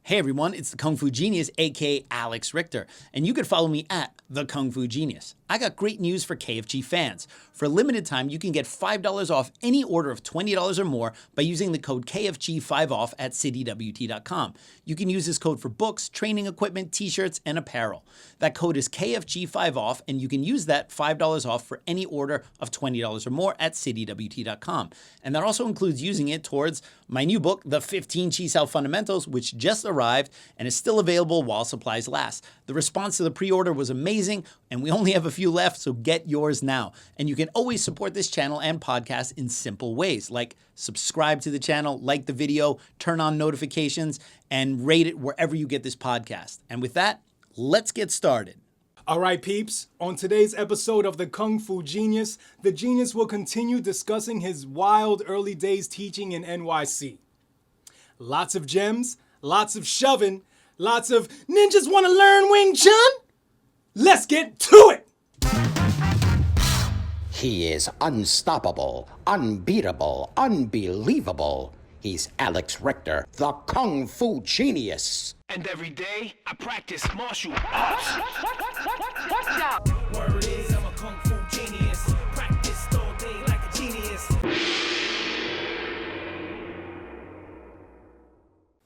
Hey everyone, it's the Kung Fu Genius, aka Alex Richter, and you can follow me at the Kung Fu Genius. I got great news for KFG fans. For a limited time, you can get $5 off any order of $20 or more by using the code KFG5OFF at citywt.com. You can use this code for books, training equipment, t-shirts, and apparel. That code is KFG5OFF, and you can use that $5 off for any order of $20 or more at citywt.com. And that also includes using it towards my new book, The 15 Chi Sao Fundamentals, which just arrived and is still available while supplies last. The response to the pre-order was amazing, and we only have a few left, so get yours now. And you can always support this channel and podcast in simple ways, like subscribe to the channel, like the video, turn on notifications, and rate it wherever you get this podcast. And with that, let's get started. All right, peeps. On today's episode of the Kung Fu Genius, the genius will continue discussing his wild early days teaching in NYC. Lots of gems, lots of shoving, lots of ninjas want to learn Wing Tsun? Let's get to it! He is unstoppable, unbeatable, unbelievable. He's Alex Richter, the Kung Fu Genius. And every day, I practice martial arts. Word is, I'm a Kung Fu genius. Practiced all day like a genius.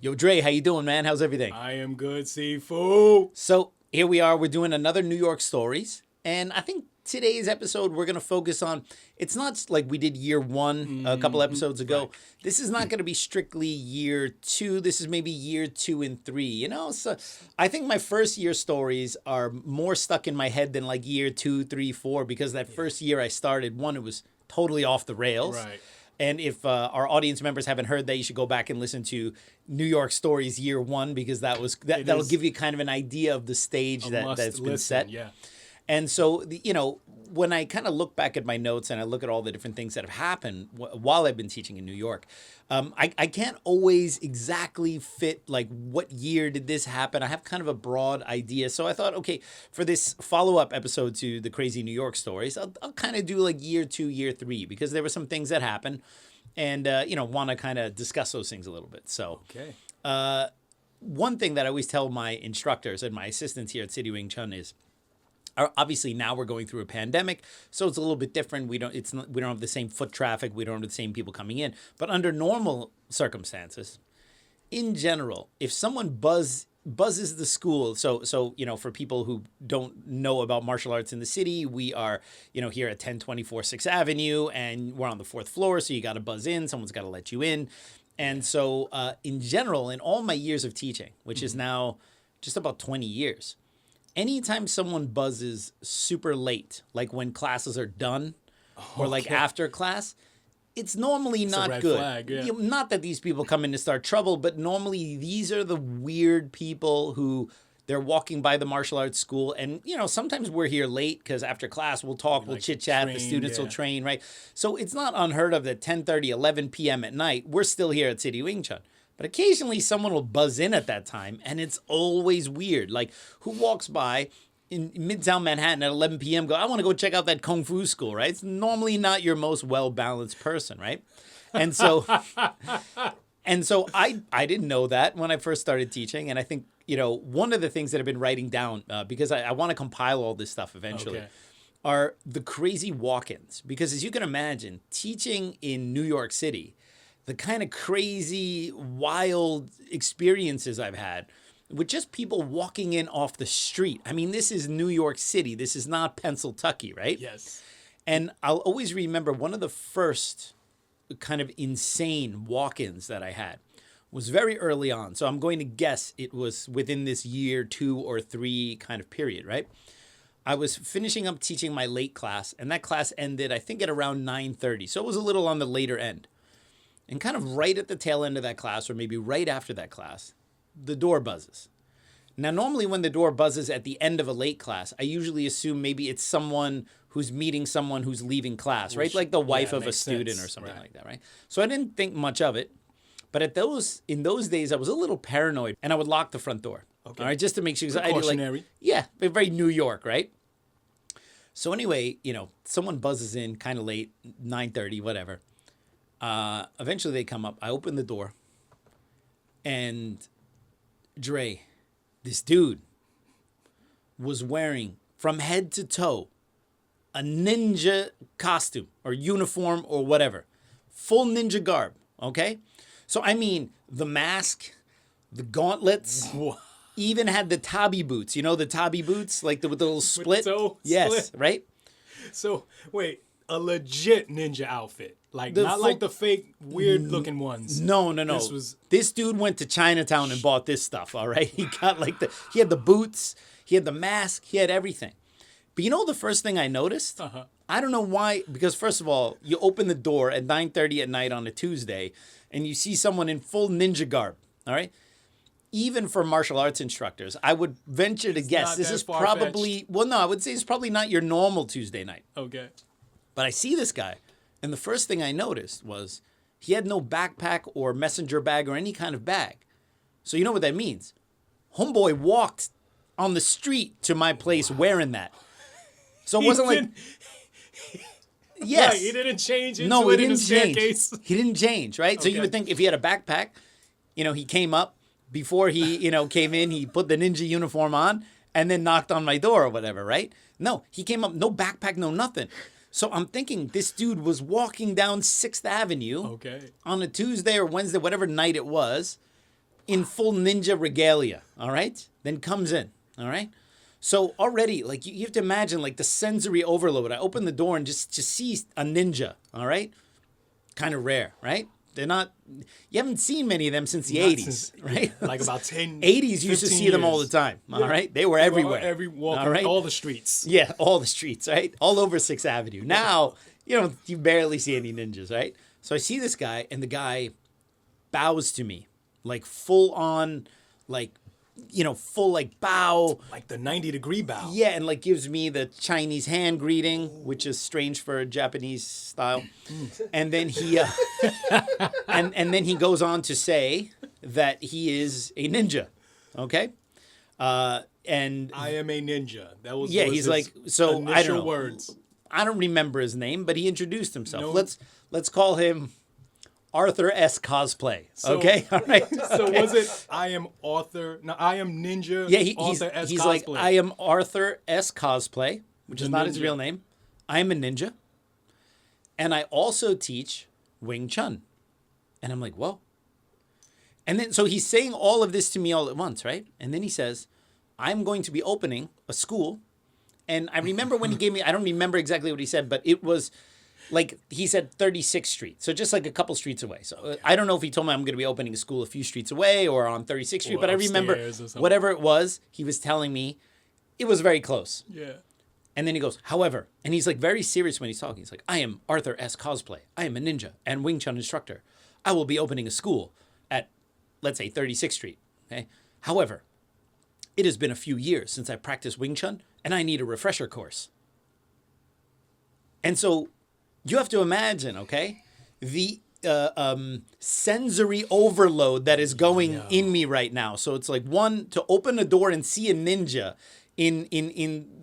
Yo, Dre, how you doing, man? How's everything? I am good, Sifu. So here we are. We're doing another New York Stories. And I think today's episode, we're going to focus on, it's not like we did year one a couple episodes ago. Right. This is not going to be strictly year two. This is maybe year 2 and 3, you know? So I think my first year stories are more stuck in my head than like year 2, 3, 4, because that first year I started, one, it was totally off the rails. Right. And if our audience members haven't heard that, you should go back and listen to New York Stories Year 1, because that'll give you kind of an idea of the stage that's been set. Yeah. And so, when I kind of look back at my notes and I look at all the different things that have happened while I've been teaching in New York, I can't always exactly fit like what year did this happen. I have kind of a broad idea. So I thought, okay, for this follow-up episode to the Crazy New York Stories, I'll kind of do like year 2, year 3, because there were some things that happened and, want to kind of discuss those things a little bit. So, Okay. One thing that I always tell my instructors and my assistants here at City Wing Chun is, obviously now we're going through a pandemic, so it's a little bit different. We don't have the same foot traffic. We don't have the same people coming in. But under normal circumstances, in general, if someone buzzes the school, so for people who don't know about martial arts in the city, we are here at 1024 6th Avenue, and we're on the 4th floor, so you got to buzz in. Someone's got to let you in, and so in general, in all my years of teaching, which is now just about 20 years. Anytime someone buzzes super late, like when classes are done or like after class, it's normally It's a not red good. flag, yeah. Not that these people come in to start trouble, but normally these are the weird people who they're walking by the martial arts school. And, sometimes we're here late because after class we'll talk, we'll chit chat, the students will train, right? So it's not unheard of that 10:30, 11 p.m. at night, we're still here at City Wing Chun. But occasionally someone will buzz in at that time, and it's always weird. Like, who walks by in Midtown Manhattan at 11 p.m. go, I want to go check out that Kung Fu school, right? It's normally not your most well-balanced person, right? And so I didn't know that when I first started teaching. And I think, one of the things that I've been writing down, because I want to compile all this stuff eventually, are the crazy walk-ins. Because as you can imagine, teaching in New York City, the kind of crazy, wild experiences I've had with just people walking in off the street. I mean, this is New York City. This is not Pennsylvania, right? Yes. And I'll always remember one of the first kind of insane walk-ins that I had was very early on. So I'm going to guess it was within this year 2 or 3 kind of period, right? I was finishing up teaching my late class, and that class ended, I think, at around 9:30. So it was a little on the later end. And kind of right at the tail end of that class, or maybe right after that class, the door buzzes. Now, normally when the door buzzes at the end of a late class, I usually assume maybe it's someone who's meeting someone who's leaving class, right? Like the wife of a student or something like that, right? So I didn't think much of it. But in those days, I was a little paranoid, and I would lock the front door. Okay. All right, just to make sure. Precautionary. Very New York, right? So anyway, someone buzzes in kind of late, 9:30, whatever. Eventually they come up. I open the door, and Dre, this dude was wearing from head to toe a ninja costume or uniform or whatever. Full ninja garb, okay? So, I mean, the mask, the gauntlets, even had the tabi boots. You know the tabi boots? Like with the little split? toe Yes, split. right? So, wait, a legit ninja outfit. Like, The not full- like the fake, weird-looking ones. No. This dude went to Chinatown and bought this stuff, all right? He got he had the boots, he had the mask, he had everything. But you know the first thing I noticed? I don't know why, because first of all, you open the door at 9:30 at night on a Tuesday and you see someone in full ninja garb, all right? Even for martial arts instructors, I would venture to guess not this that is far-fetched. probably, well, no, I would say it's probably not your normal Tuesday night. Okay. But I see this guy, and the first thing I noticed was he had no backpack or messenger bag or any kind of bag. So you know what that means? Homeboy walked on the street to my place wearing that. So it wasn't like, yes. Right, he didn't change into No, it he in the didn't change. staircase. He didn't change, right? So you Okay. would think if he had a backpack, you know, he came up before he, came in, he put the ninja uniform on and then knocked on my door or whatever, right? No, he came up, no backpack, no nothing. So I'm thinking this dude was walking down 6th Avenue Okay. on a Tuesday or Wednesday, whatever night it was, in full ninja regalia, all right? Then comes in, all right? So already, like, you have to imagine, like, the sensory overload. I open the door and just see a ninja, all right? Kind of rare, right? They're not, you haven't seen many of them since the Not 80s, since- right? Like about 10, 80s used to 15 see them all the years. time, all right? They were everywhere. Every walk, all right? all the streets. Yeah, all the streets, right? All over 6th Avenue. Now, you barely see any ninjas, right? So I see this guy, and the guy bows to me, like full on, like, full like bow. Like the 90-degree bow. Yeah, and like gives me the Chinese hand greeting, which is strange for a Japanese style. And then he and then he goes on to say that he is a ninja. Okay? And I am a ninja. That was yeah, was he's his like, so initial I don't know. words. I don't remember his name, but he introduced himself. No. Let's call him Arthur S. Cosplay. So- Okay? All right. So was it I am author? No, I am ninja. Yeah, he's author as he's cosplay. like, I am Arthur S. Cosplay, which is The not his ninja. real name. I am a ninja. And I also teach Wing Tsun. And I'm like, whoa. And then, so he's saying all of this to me all at once, right? And then he says, I'm going to be opening a school. And I remember when he gave me, I don't remember exactly what he said, but it was like, he said 36th Street. So just like a couple streets away. So I don't know if he told me I'm going to be opening a school a few streets away or on 36th Street, Or but I remember upstairs or something. whatever it was, he was telling me it was very close. Yeah. And then he goes, however, and he's like very serious when he's talking. He's like, I am Arthur S. Cosplay. I am a ninja and Wing Chun instructor. I will be opening a school at, let's say, 36th Street. Okay. However, it has been a few years since I practiced Wing Chun and I need a refresher course. And so you have to imagine, okay, the sensory overload that is going in me right now. So it's like, one, to open a door and see a ninja in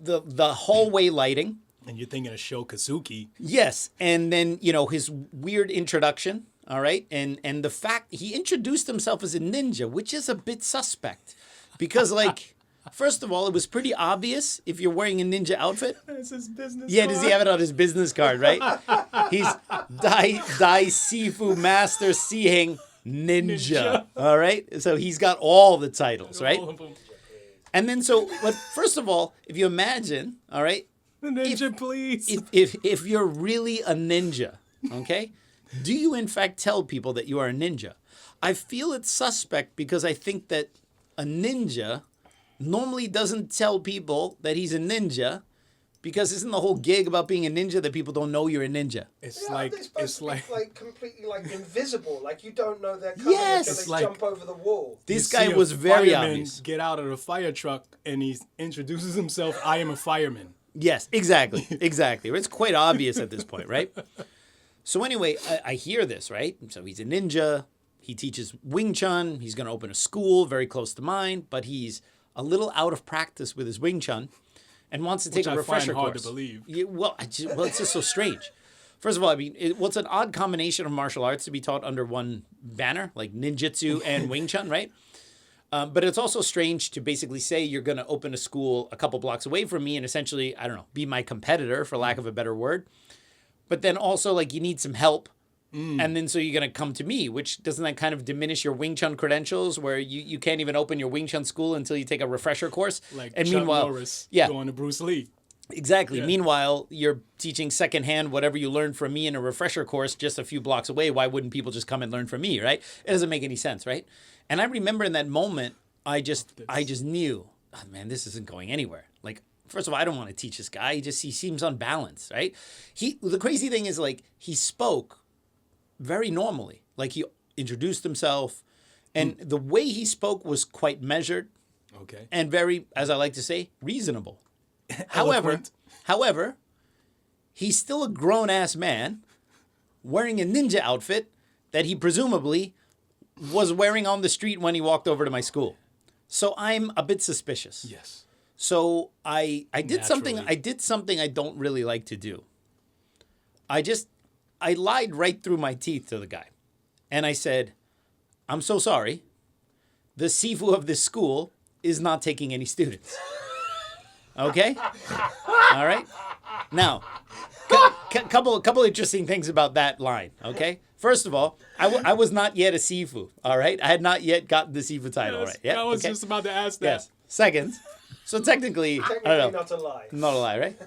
the hallway lighting. And you're thinking of Sho Kazuki. Yes, and then, his weird introduction, all right? And the fact he introduced himself as a ninja, which is a bit suspect. Because, like, first of all, it was pretty obvious if you're wearing a ninja outfit. That's his business Yeah, does he have it on his business card, right? He's Dai Sifu Master Siheng Ninja, all right? So he's got all the titles, right? All of them. And then but first of all, if you imagine, all right, Ninja, please. if you're really a ninja, okay, do you in fact tell people that you are a ninja? I feel it's suspect because I think that a ninja normally doesn't tell people that he's a ninja because isn't the whole gig about being a ninja that people don't know you're a ninja? It's Yeah, like they're supposed it's to be, like completely invisible, like you don't know they're coming Yes. until It's they like- jump over the wall. This you guy see a was very fireman obvious. Get out of the fire truck and he introduces himself. I am a fireman. Yes, exactly. It's quite obvious at this point, right? So anyway, I hear this, right? So he's a ninja. He teaches Wing Chun. He's going to open a school very close to mine, but he's a little out of practice with his Wing Chun and wants to take a I refresher find hard course. to believe. Yeah, well, it's just so strange. First of all, I mean, it's an odd combination of martial arts to be taught under one banner, like ninjutsu and Wing Chun, right? But it's also strange to basically say you're going to open a school a couple blocks away from me and essentially, I don't know, be my competitor, for lack of a better word. But then also, like, you need some help. And then so you're going to come to me, which doesn't that kind of diminish your Wing Chun credentials where you can't even open your Wing Chun school until you take a refresher course? Like and Chuck meanwhile, Norris yeah, going to Bruce Lee. exactly. Yeah. Meanwhile, you're teaching secondhand whatever you learned from me in a refresher course just a few blocks away. Why wouldn't people just come and learn from me, right? It doesn't make any sense, right? And I remember in that moment, I just knew, oh, man, this isn't going anywhere. Like, first of all, I don't want to teach this guy. He seems unbalanced, right? The crazy thing is, like, he spoke very normally. Like, he introduced himself, and the way he spoke was quite measured. Okay. And very, as I like to say, reasonable. Eloquent. However, he's still a grown-ass man wearing a ninja outfit that he presumably was wearing on the street when he walked over to my school. So I'm a bit suspicious. Yes. So I did something Naturally. I don't really like to do. I lied right through my teeth to the guy. And I said, I'm so sorry. The Sifu of this school is not taking any students. Okay? All right? Now, couple interesting things about that line, okay? First of all, I was not yet a Sifu, all right? I had not yet gotten the Sifu title, right? Yeah, I was okay. just about to ask that. Yes. Second, so technically, I don't know. Not a lie. Not a lie, right?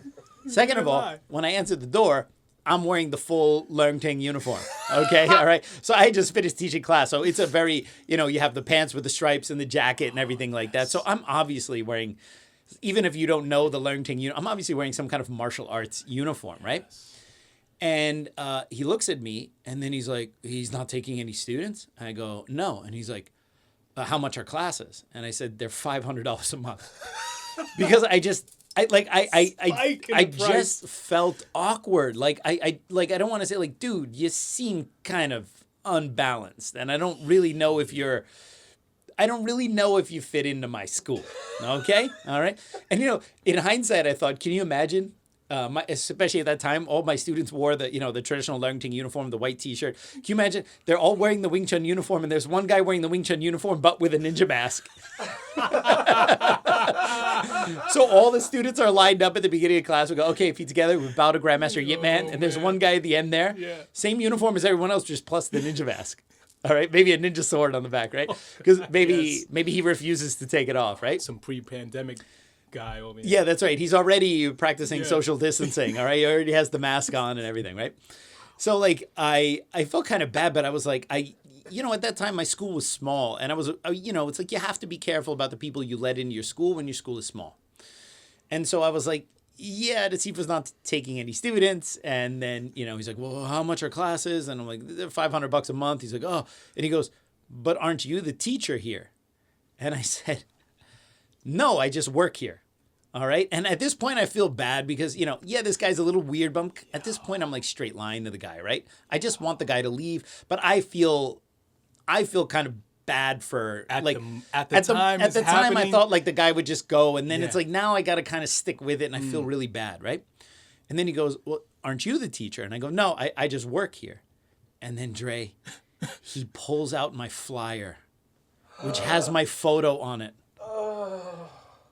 Second of all, lie. when I answered the door, I'm wearing the full Leung Ting uniform. Okay, all right. So I just finished teaching class. So it's a very, you have the pants with the stripes and the jacket and everything like that. So I'm obviously wearing, even if you don't know the Leung Ting, I'm obviously wearing some kind of martial arts uniform, right? And he looks at me and then he's like, he's not taking any students? And I go, no. And he's like, how much are classes? And I said, they're $500 a month. Because I just felt awkward. Like I don't want to say, like, dude, you seem kind of unbalanced, and I don't really know if you fit into my school. Okay, all right. And in hindsight, I thought, can you imagine? Especially at that time, all my students wore the traditional Leung Ting uniform, the white T-shirt. Can you imagine? They're all wearing the Wing Chun uniform, and there's one guy wearing the Wing Chun uniform, but with a ninja mask. So all the students are lined up at the beginning of class. We go, okay, feet together. We bow to Grandmaster Yip Man, and there's one guy at the end there. Yeah. Same uniform as everyone else, just plus the ninja mask. All right, maybe a ninja sword on the back, right? Because maybe he refuses to take it off, right? Some pre-pandemic guy over here. Yeah, that's right. He's already practicing social distancing. All right, he already has the mask on and everything, right? So like, I felt kind of bad, but I was like, at that time my school was small, and I was, it's like you have to be careful about the people you let into your school when your school is small. And so I was like, yeah, the Sifu's not taking any students. And then, he's like, well, how much are classes? And I'm like, they're $500 a month. He's like, oh, and he goes, but aren't you the teacher here? And I said, no, I just work here. All right. And at this point, I feel bad because, this guy's a little weird, but at this point, I'm like straight line to the guy, right? I just want the guy to leave. But I feel kind of bad for At the time I thought like the guy would just go, and then it's like now I got to kind of stick with it, and I feel really bad, right? And then he goes, well, aren't you the teacher? And I go, no, I just work here. And then Dre, he pulls out my flyer, which has my photo on it.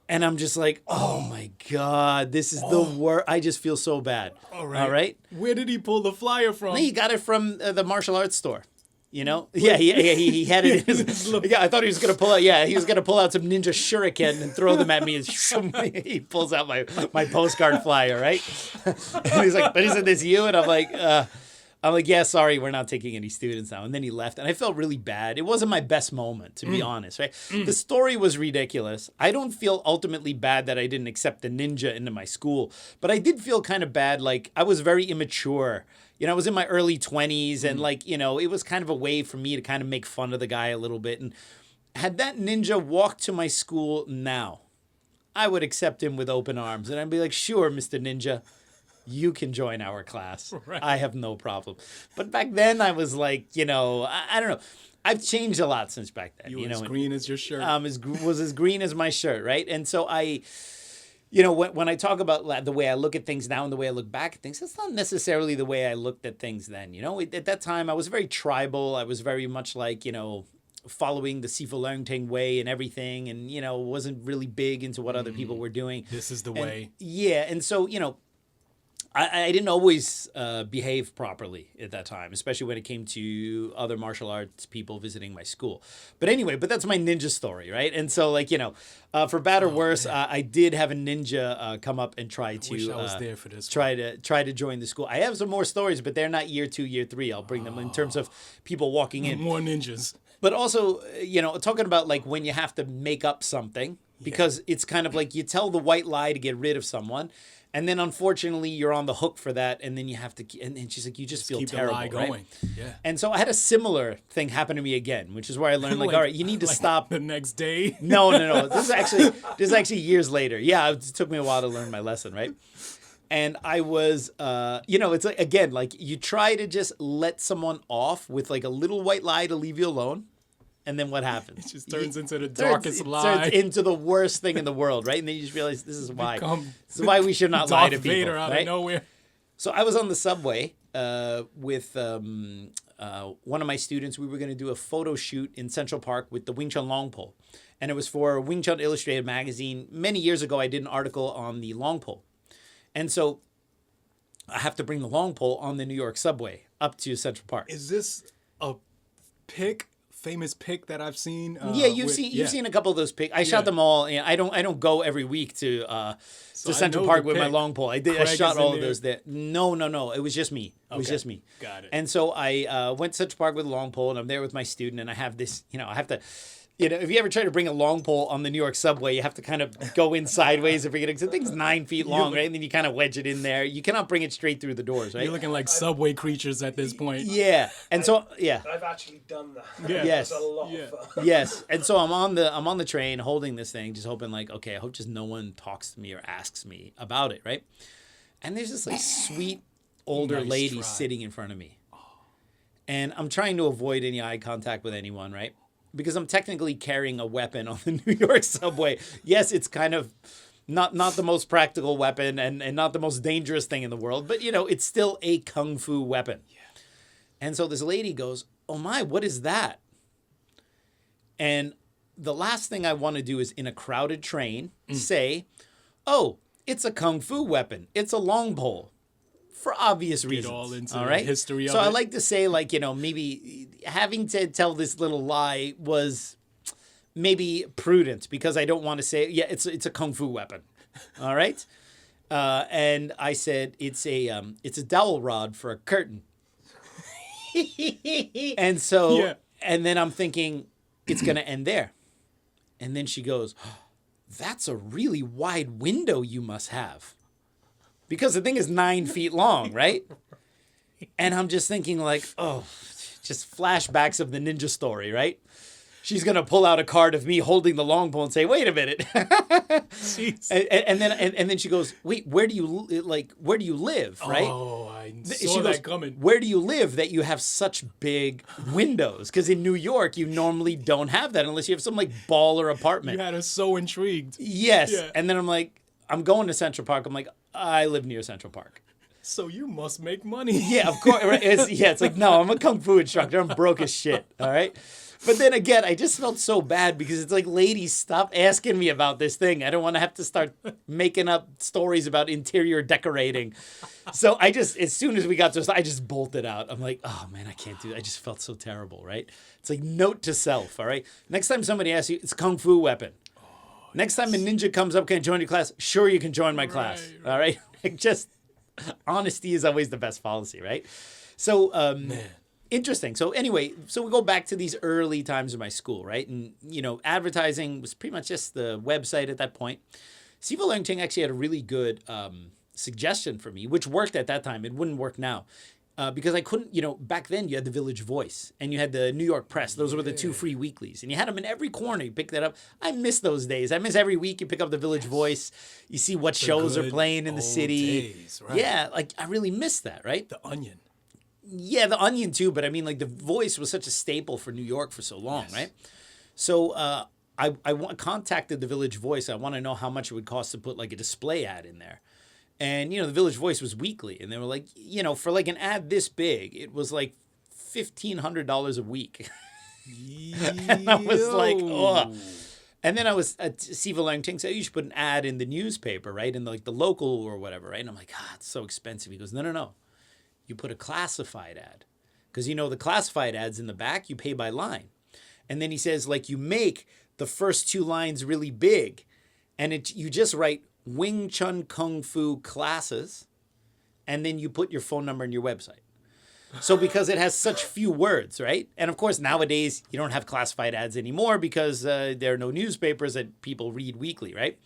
And I'm just like, oh my God, this is the worst. I just feel so bad. All right. Where did he pull the flyer from? He got it from the martial arts store. Yeah, he had it in his. Yeah, I thought he was gonna pull out. Yeah, he was gonna pull out some ninja shuriken and throw them at me. And he pulls out my postcard flyer, right? And he's like, "But isn't this you?" And I'm like, "Yeah, sorry, we're not taking any students now." And then he left, and I felt really bad. It wasn't my best moment, to be honest, right? The story was ridiculous. I don't feel ultimately bad that I didn't accept the ninja into my school, but I did feel kind of bad. Like I was very immature. I was in my early 20s, and it was kind of a way for me to kind of make fun of the guy a little bit. And had that ninja walked to my school now, I would accept him with open arms. And I'd be like, sure, Mr. Ninja, you can join our class. Right. I have no problem. But back then I was like, I don't know. I've changed a lot since back then. You were as green as your shirt. Was as green as my shirt, right? And so when I talk about the way I look at things now and the way I look back at things, that's not necessarily the way I looked at things then. At that time, I was very tribal. I was very much like, following the Sifu Lau way and everything, and wasn't really big into what other people were doing. This is the And- way. Yeah, and so I didn't always behave properly at that time, especially when it came to other martial arts people visiting my school. But anyway, that's my ninja story, right? And so, for bad or worse, I did have a ninja come up and try to Wish I was there for this. try to join the school. I have some more stories, but they're not year 2, year 3. I'll bring them in terms of people walking in. More ninjas. But also, talking about like when you have to make up something, because it's kind of like you tell the white lie to get rid of someone. And then, unfortunately, you're on the hook for that, and then you have to. And she's like, you just feel Keep terrible, the lie right? going. Yeah. And so I had a similar thing happen to me again, which is where I learned, all right, you need to stop. The next day. No. This is actually years later. Yeah, it took me a while to learn my lesson, right? And I was, it's like, again, like you try to just let someone off with like a little white lie to leave you alone. And then what happens? It just turns into the Turns- darkest it lie. Turns into the worst thing in the world, right? And then you just realize this is why. Become This is why we should not lie Darth to people. Vader out right? of nowhere. So I was on the subway with one of my students. We were going to do a photo shoot in Central Park with the Wing Tsun long pole. And it was for Wing Tsun Illustrated magazine. Many years ago, I did an article on the long pole. And so I have to bring the long pole on the New York subway up to Central Park. Is this a famous pic that I've seen? Yeah, you've seen a couple of those pics. I shot them all. I don't go every week to I Central know Park the with my pic. long pole. I Craig shot is in all of there. those there. No. It was just me. It was Okay. just me. Got it. And so I went to Central Park with a long pole, and I'm there with my student, and I have this. I have to. If you ever try to bring a long pole on the New York subway, you have to kind of go in sideways if you're getting. The thing's 9 feet long, right? And then you kind of wedge it in there. You cannot bring it straight through the doors, right? You're looking like subway creatures at this point. Yeah. And so yeah. I've actually done that. Yeah. Yes. It's a lot Yeah. of fun. Yes, and so I'm on the train holding this thing, just hoping like, okay, I hope just no one talks to me or asks me about it, right? And there's this like sweet older Nice lady try. sitting in front of me, and I'm trying to avoid any eye contact with anyone, right? Because I'm technically carrying a weapon on the New York subway. Yes, it's kind of not the most practical weapon and not the most dangerous thing in the world, but it's still a kung fu weapon. Yeah. And so this lady goes, "Oh my, what is that?" And the last thing I want to do is in a crowded train say, "Oh, it's a kung fu weapon. It's a long pole." For obvious reasons. all into all the right? history of So I it. like to say, maybe having to tell this little lie was maybe prudent because I don't want to say, yeah, it's a kung fu weapon. All right? And I said, it's a dowel rod for a curtain. And so, Yeah. and then I'm thinking, it's going to end there. And then she goes, "That's a really wide window you must have." Because the thing is 9 feet long, right? And I'm just thinking like, oh, just flashbacks of the ninja story, right? She's going to pull out a card of me holding the long pole and say, "Wait a minute." Jeez. and then she goes, "Wait, where do you live, right?" Oh, I She saw goes, that coming. "Where do you live that you have such big windows? Because in New York, you normally don't have that unless you have some like baller apartment." You had us so intrigued. Yes. Yeah. And then I'm like, I'm going to Central Park. I'm like, I live near Central Park. So you must make money. Yeah, of course. Right? It's like, no, I'm a kung fu instructor. I'm broke as shit. All right. But then again, I just felt so bad because it's like, ladies, stop asking me about this thing. I don't want to have to start making up stories about interior decorating. So I just, as soon as we got to this, I just bolted out. I'm like, oh man, I can't do that. I just felt so terrible, right? It's like, note to self, all right? Next time somebody asks you, it's a kung fu weapon. Next time a ninja comes up, "Can I join your class?" Sure, you can join my class. Right. All right? Like, just honesty is always the best policy, right? So, interesting. So anyway, so we go back to these early times of my school, right? And, advertising was pretty much just the website at that point. Sifu Lau actually had a really good suggestion for me, which worked at that time. It wouldn't work now. Because I couldn't, back then you had the Village Voice and you had the New York Press. Those were the two free weeklies. And you had them in every corner. You pick that up. I miss those days. I miss every week you pick up the Village Voice. You see what shows are good playing in the old city. days, right. Yeah, like I really miss that, right? The Onion. Yeah, the Onion too. But I mean, like the Voice was such a staple for New York for so long, right? So I contacted the Village Voice. I want to know how much it would cost to put like a display ad in there. And, the Village Voice was weekly. And they were like, for like an ad this big, it was like $1,500 a week. And I was like, oh. Yo. And then I was at Sifu Lau said, you should put an ad in the newspaper, right? In like the local or whatever, right? And I'm like, it's so expensive. He goes, no. You put a classified ad. Because, the classified ads in the back, you pay by line. And then he says, like, you make the first 2 lines really big. And you just write Wing Chun Kung Fu classes. And then you put your phone number and your website. So because it has such few words, right? And of course, nowadays, you don't have classified ads anymore because there are no newspapers that people read weekly, right?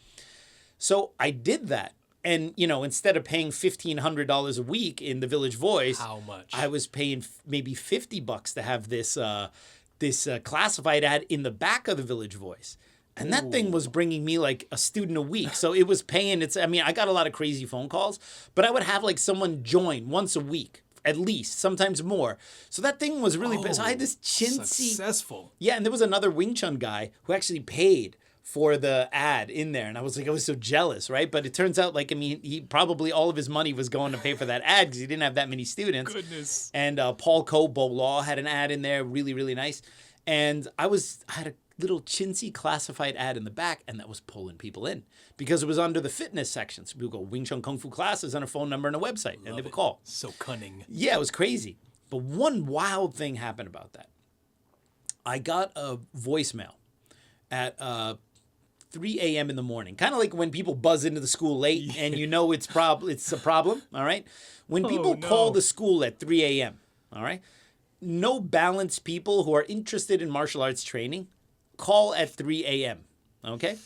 So I did that. And, instead of paying $1,500 a week in the Village Voice, How much? I was paying maybe $50 to have this classified ad in the back of the Village Voice. And that thing was bringing me like a student a week. So it was paying. I got a lot of crazy phone calls, but I would have like someone join once a week. At least, sometimes more. So that thing was really big. So I had this chintzy. Successful. Yeah, and there was another Wing Chun guy who actually paid for the ad in there. And I was so jealous, right? But it turns out, he probably all of his money was going to pay for that ad because he didn't have that many students. Goodness. And Paul Coe Law had an ad in there, really, really nice. And I had a little chintzy classified ad in the back, and that was pulling people in because it was under the fitness section. So people go, Wing Chun Kung Fu classes, and a phone number and a website, and they would call. So cunning. Yeah, it was crazy. But one wild thing happened about that. I got a voicemail at 3 a.m. in the morning, kind of like when people buzz into the school late and it's a problem, all right? When people call the school at 3 a.m., all right? No balanced people who are interested in martial arts training call at 3 a.m., okay?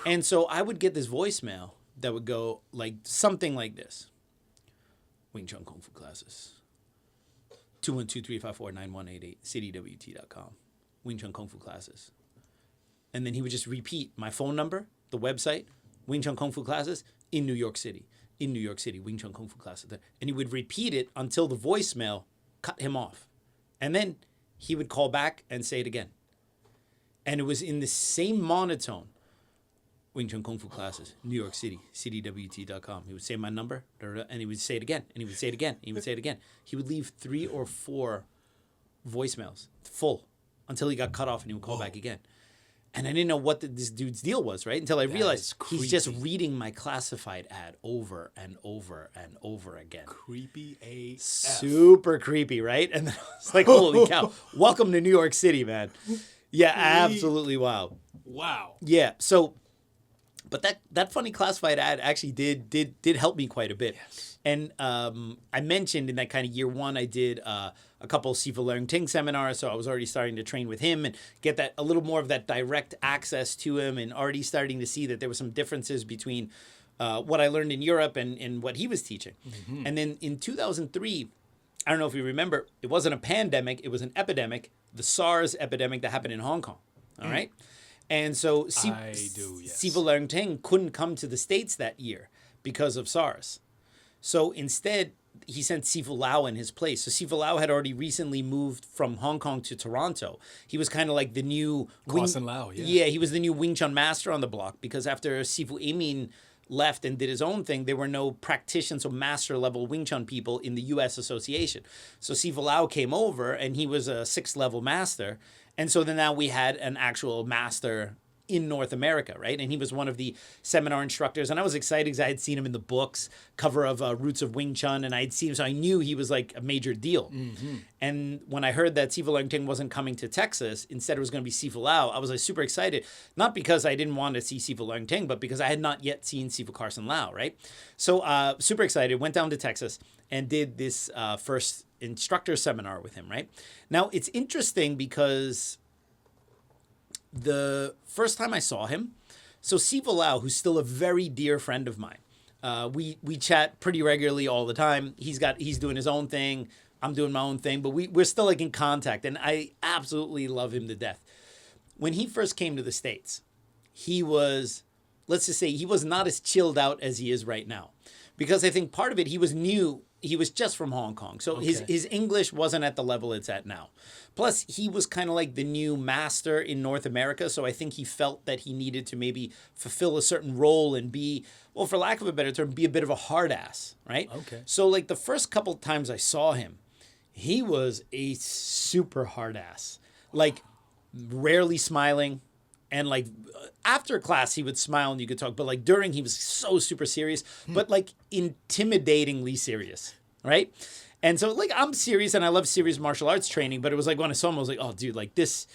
And so I would get this voicemail that would go like something like this. Wing Chun Kung Fu classes. 212-354-9188, citywt.com. Wing Chun Kung Fu classes. And then he would just repeat my phone number, the website, Wing Chun Kung Fu classes in New York City. In New York City, Wing Chun Kung Fu classes. And he would repeat it until the voicemail cut him off. And then he would call back and say it again. And it was in the same monotone. Wing Chun Kung Fu classes, New York City, citywt.com. He would say my number, and he would say it again, and he would say it again, and he would say it again. He would leave 3 or 4 voicemails full until he got cut off, and he would call back again. And I didn't know what this dude's deal was, right? Until I realized he's just reading my classified ad over and over and over again. Creepy AF. Super creepy, right? And then I was like, holy cow. Welcome to New York City, man. Yeah, absolutely wild. Wow. Yeah, so, but that funny classified ad actually did help me quite a bit. Yes. And I mentioned in that kind of year 1, I did a couple Sifu Lau seminars, so I was already starting to train with him and get that a little more of that direct access to him, and already starting to see that there were some differences between what I learned in Europe and what he was teaching. Mm-hmm. And then in 2003, I don't know if you remember, it wasn't a pandemic, it was an epidemic, the SARS epidemic that happened in Hong Kong. All right? And so Sifu Lau couldn't come to the States that year because of SARS. So instead, he sent Sifu Lau in his place. So Sifu Lau had already recently moved from Hong Kong to Toronto. He was kind of like the new Lau, yeah. Yeah, he was the new Wing Chun master on the block, because after Sifu Amin left and did his own thing, there were no practitioners or master level Wing Chun people in the U.S. Association. So Sifu Lau came over, and he was a 6th level master. And so then now we had an actual master in North America, right? And he was one of the seminar instructors. And I was excited because I had seen him in the books, cover of Roots of Wing Chun, and I had seen him, so I knew he was like a major deal. Mm-hmm. And when I heard that Sifu Lau wasn't coming to Texas, instead it was going to be Sifu Lau, I was like super excited. Not because I didn't want to see Sifu Lau, but because I had not yet seen Sifu Carson Lau, right? So super excited, went down to Texas and did this first instructor seminar with him, right? Now, it's interesting because the first time I saw him, so Sifu Lau, who's still a very dear friend of mine, we chat pretty regularly all the time. He's doing his own thing, I'm doing my own thing, but we're still like in contact, and I absolutely love him to death. When he first came to the States, he was, let's just say, he was not as chilled out as he is right now, because I think part of it, he was new. He was just from Hong Kong. So his English wasn't at the level it's at now. Plus, he was kind of like the new master in North America. So I think he felt that he needed to maybe fulfill a certain role and be, well, for lack of a better term, be a bit of a hard ass, right? Okay. So like the first couple times I saw him, he was a super hard ass. like rarely smiling. And like after class, he would smile and you could talk. But like during, he was so super serious, but like intimidatingly serious, right? And so like I'm serious and I love serious martial arts training. But it was like when I saw him, I was like, oh, dude, like this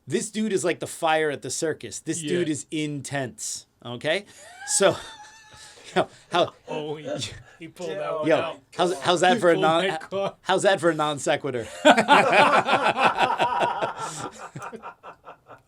dude is like the fire at the circus. This dude is intense. Okay, so how? Oh, he pulled that one Yo, out. how's that for a pulled non? that card. How's that for a non sequitur?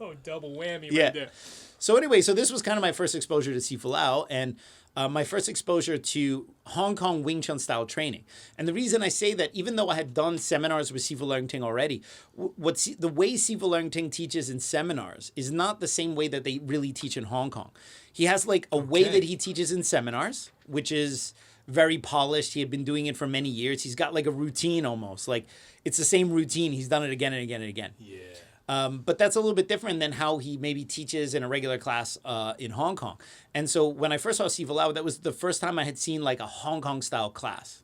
Oh, double whammy Yeah. right there. So anyway, so this was kind of my first exposure to Sifu Lau and my first exposure to Hong Kong Wing Chun style training. And the reason I say that, even though I had done seminars with Sifu Leung Ting already, the way Sifu Leung Ting teaches in seminars is not the same way that they really teach in Hong Kong. He has like a way that he teaches in seminars, which is very polished. He had been doing it for many years. He's got like a routine almost. Like it's the same routine. He's done it again and again and again. Yeah. But that's a little bit different than how he maybe teaches in a regular class in Hong Kong. And so when I first saw Sifu Lau, that was the first time I had seen like a Hong Kong style class.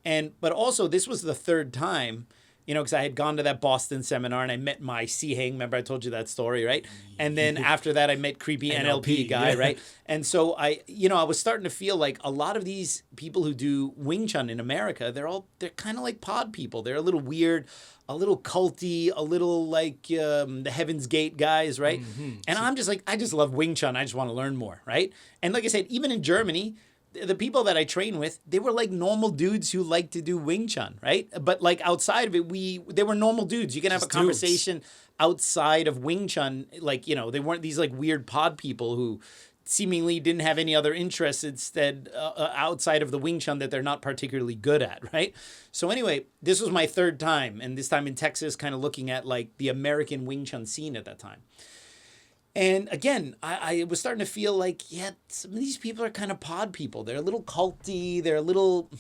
But also this was the third time, you know, because I had gone to that Boston seminar and I met my Si-Heng. Remember I told you that story, right? And then after that I met creepy NLP guy, right? And so I was starting to feel like a lot of these people who do Wing Chun in America, they're kind of like pod people. They're a little weird, a little culty, a little like the Heaven's Gate guys, right? And I'm just like, I just love Wing Chun. I just want to learn more, right? And like I said, even in Germany, the people that I train with, they were like normal dudes who like to do Wing Chun, right? But like outside of it, they were normal dudes. You can have a conversation outside of Wing Chun. Like, you know, they weren't these like weird pod people who seemingly didn't have any other interests instead outside of the Wing Chun that they're not particularly good at, right? So anyway, this was my third time, and this time in Texas, kind of looking at like the American Wing Chun scene at that time. And again, I was starting to feel like, yeah, some of these people are kind of pod people. They're a little culty. They're a little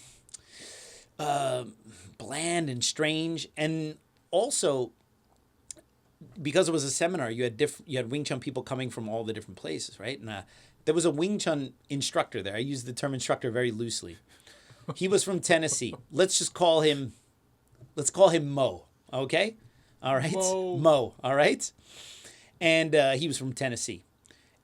bland and strange. And also, because it was a seminar, you had Wing Chun people coming from all the different places, right? And there was a Wing Chun instructor there. I use the term instructor very loosely. He was from Tennessee. Let's call him Mo, okay? All right? Mo, all right? And he was from Tennessee.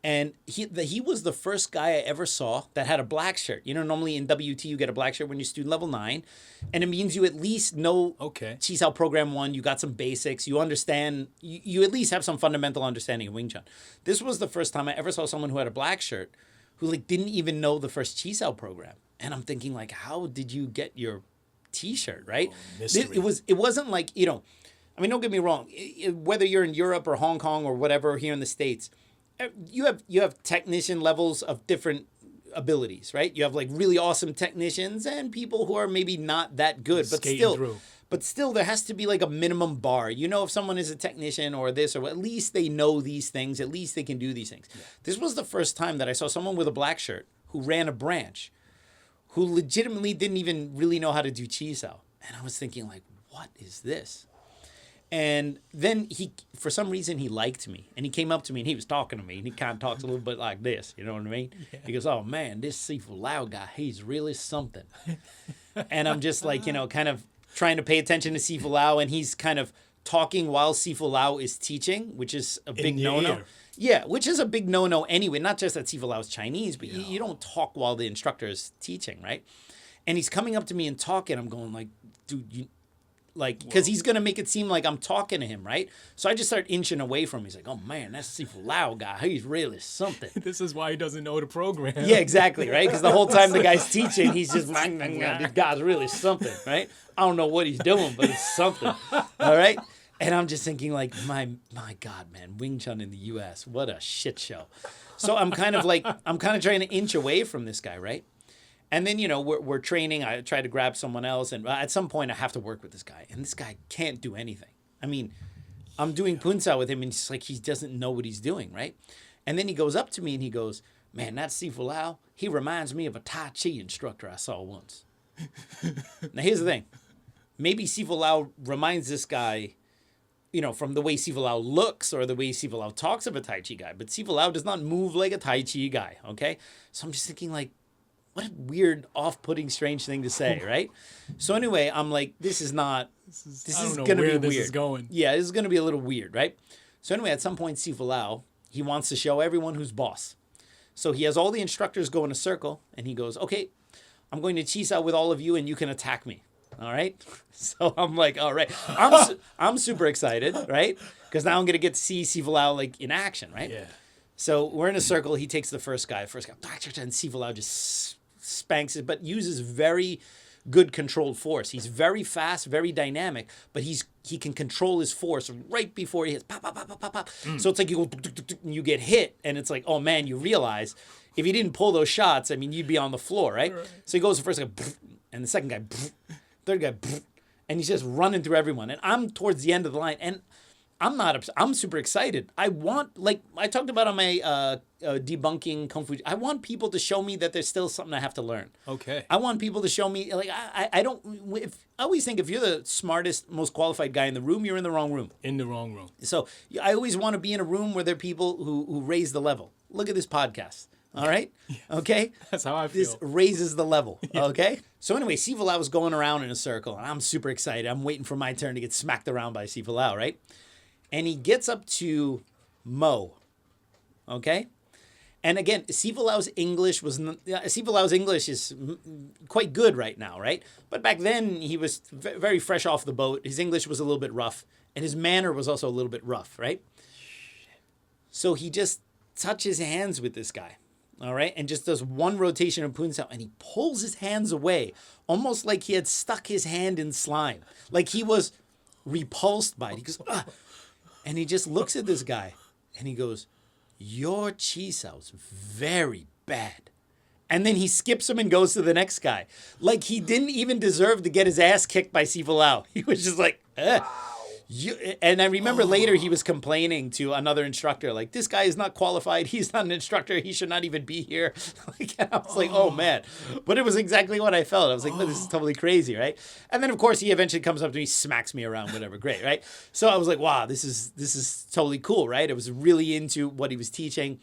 And he was the first guy I ever saw that had a black shirt. You know, normally in WT you get a black shirt when you're student level 9. And it means you at least know Chi Sao Program 1. You got some basics. You understand. You at least have some fundamental understanding of Wing Chun. This was the first time I ever saw someone who had a black shirt who like didn't even know the first Chi Sao program. And I'm thinking like, how did you get your T-shirt, right? It wasn't like, you know, I mean, don't get me wrong. Whether you're in Europe or Hong Kong or whatever here in the States, you have technician levels of different abilities, right? You have like really awesome technicians and people who are maybe not that good, but still there has to be like a minimum bar. You know, if someone is a technician or this or at least they know these things, at least they can do these things. Yeah. This was the first time that I saw someone with a black shirt who ran a branch, who legitimately didn't even really know how to do Chi Sao. And I was thinking like, what is this? And then for some reason, he liked me. And he came up to me and he was talking to me. And he kind of talks a little bit like this. You know what I mean? Yeah. He goes, oh, man, this Sifu Lau guy, he's really something. And I'm just like, you know, kind of trying to pay attention to Sifu Lau. And he's kind of talking while Sifu Lau is teaching, which is a big no-no. Yeah, which is a big no-no anyway. Not just that Sifu Lau is Chinese, but you don't talk while the instructor is teaching, right? And he's coming up to me and talking. I'm going like, dude, because he's going to make it seem like I'm talking to him, right? So I just start inching away from him. He's like, oh, man, that's Sifu Lau guy. He's really something. This is why he doesn't know the program. Yeah, exactly, right? Because the whole time the guy's teaching, he's just, this guy's really something, right? I don't know what he's doing, but it's something, all right? And I'm just thinking like, my God, man, Wing Chun in the U.S., what a shit show. So I'm kind of trying to inch away from this guy, right? And then, you know, we're training. I try to grab someone else. And at some point, I have to work with this guy. And this guy can't do anything. I mean, I'm doing Punsao with him, and it's like he doesn't know what he's doing, right? And then he goes up to me, and he goes, man, that Sifu Lau, he reminds me of a Tai Chi instructor I saw once. Now, here's the thing. Maybe Sifu Lau reminds this guy, you know, from the way Sifu Lau looks or the way Sifu Lau talks of a Tai Chi guy. But Sifu Lau does not move like a Tai Chi guy, okay? So I'm just thinking, like, what a weird, off-putting, strange thing to say, right? So anyway, I'm like, this is going to be weird. This is going. Yeah, this is going to be a little weird, right? So anyway, at some point, Sifu Lau, he wants to show everyone who's boss. So he has all the instructors go in a circle, and he goes, okay, I'm going to cheese out with all of you, and you can attack me. All right? So I'm like, all right. I'm super excited, right? Because now I'm going to get to see Sifu Lau, like, in action, right? Yeah. So we're in a circle. He takes the first guy, and Sifu Lau just spanks it, but uses very good controlled force. He's very fast, very dynamic, but he can control his force right before he hits. Pop, pop, pop, pop, pop, pop. So it's like you go, and you get hit, and it's like, oh man, you realize if he didn't pull those shots, I mean, you'd be on the floor, right? So he goes the first guy, and the second guy, third guy, and he's just running through everyone. And I'm towards the end of the line, and I'm not upset. I'm super excited. I want, like I talked about on my debunking Kung Fu, I want people to show me that there's still something I have to learn. Okay. I want people to show me, like, I don't, I always think if you're the smartest, most qualified guy in the room, you're in the wrong room. In the wrong room. So I always want to be in a room where there are people who raise the level. Look at this podcast. All right? Yes. Okay? That's how I feel. This raises the level. Okay? So anyway, Sifu Lau was going around in a circle, and I'm super excited. I'm waiting for my turn to get smacked around by Sifu Lau, right? And he gets up to Mo, okay? And again, Sifu Lau's English is quite good right now, right? But back then, he was very fresh off the boat. His English was a little bit rough, and his manner was also a little bit rough, right? So he just touches hands with this guy, all right? And just does one rotation of Pun Sao, and he pulls his hands away, almost like he had stuck his hand in slime. Like he was repulsed by it. He goes, ugh. And he just looks at this guy and he goes, your chi sao's very bad. And then he skips him and goes to the next guy. Like he didn't even deserve to get his ass kicked by Sifu Lau. He was just like, eh. And I remember later he was complaining to another instructor, like, this guy is not qualified. He's not an instructor. He should not even be here. And I was like, oh, man. But it was exactly what I felt. I was like, no, this is totally crazy, right? And then, of course, he eventually comes up to me, smacks me around, whatever. Great, right? So I was like, wow, this is totally cool, right? I was really into what he was teaching.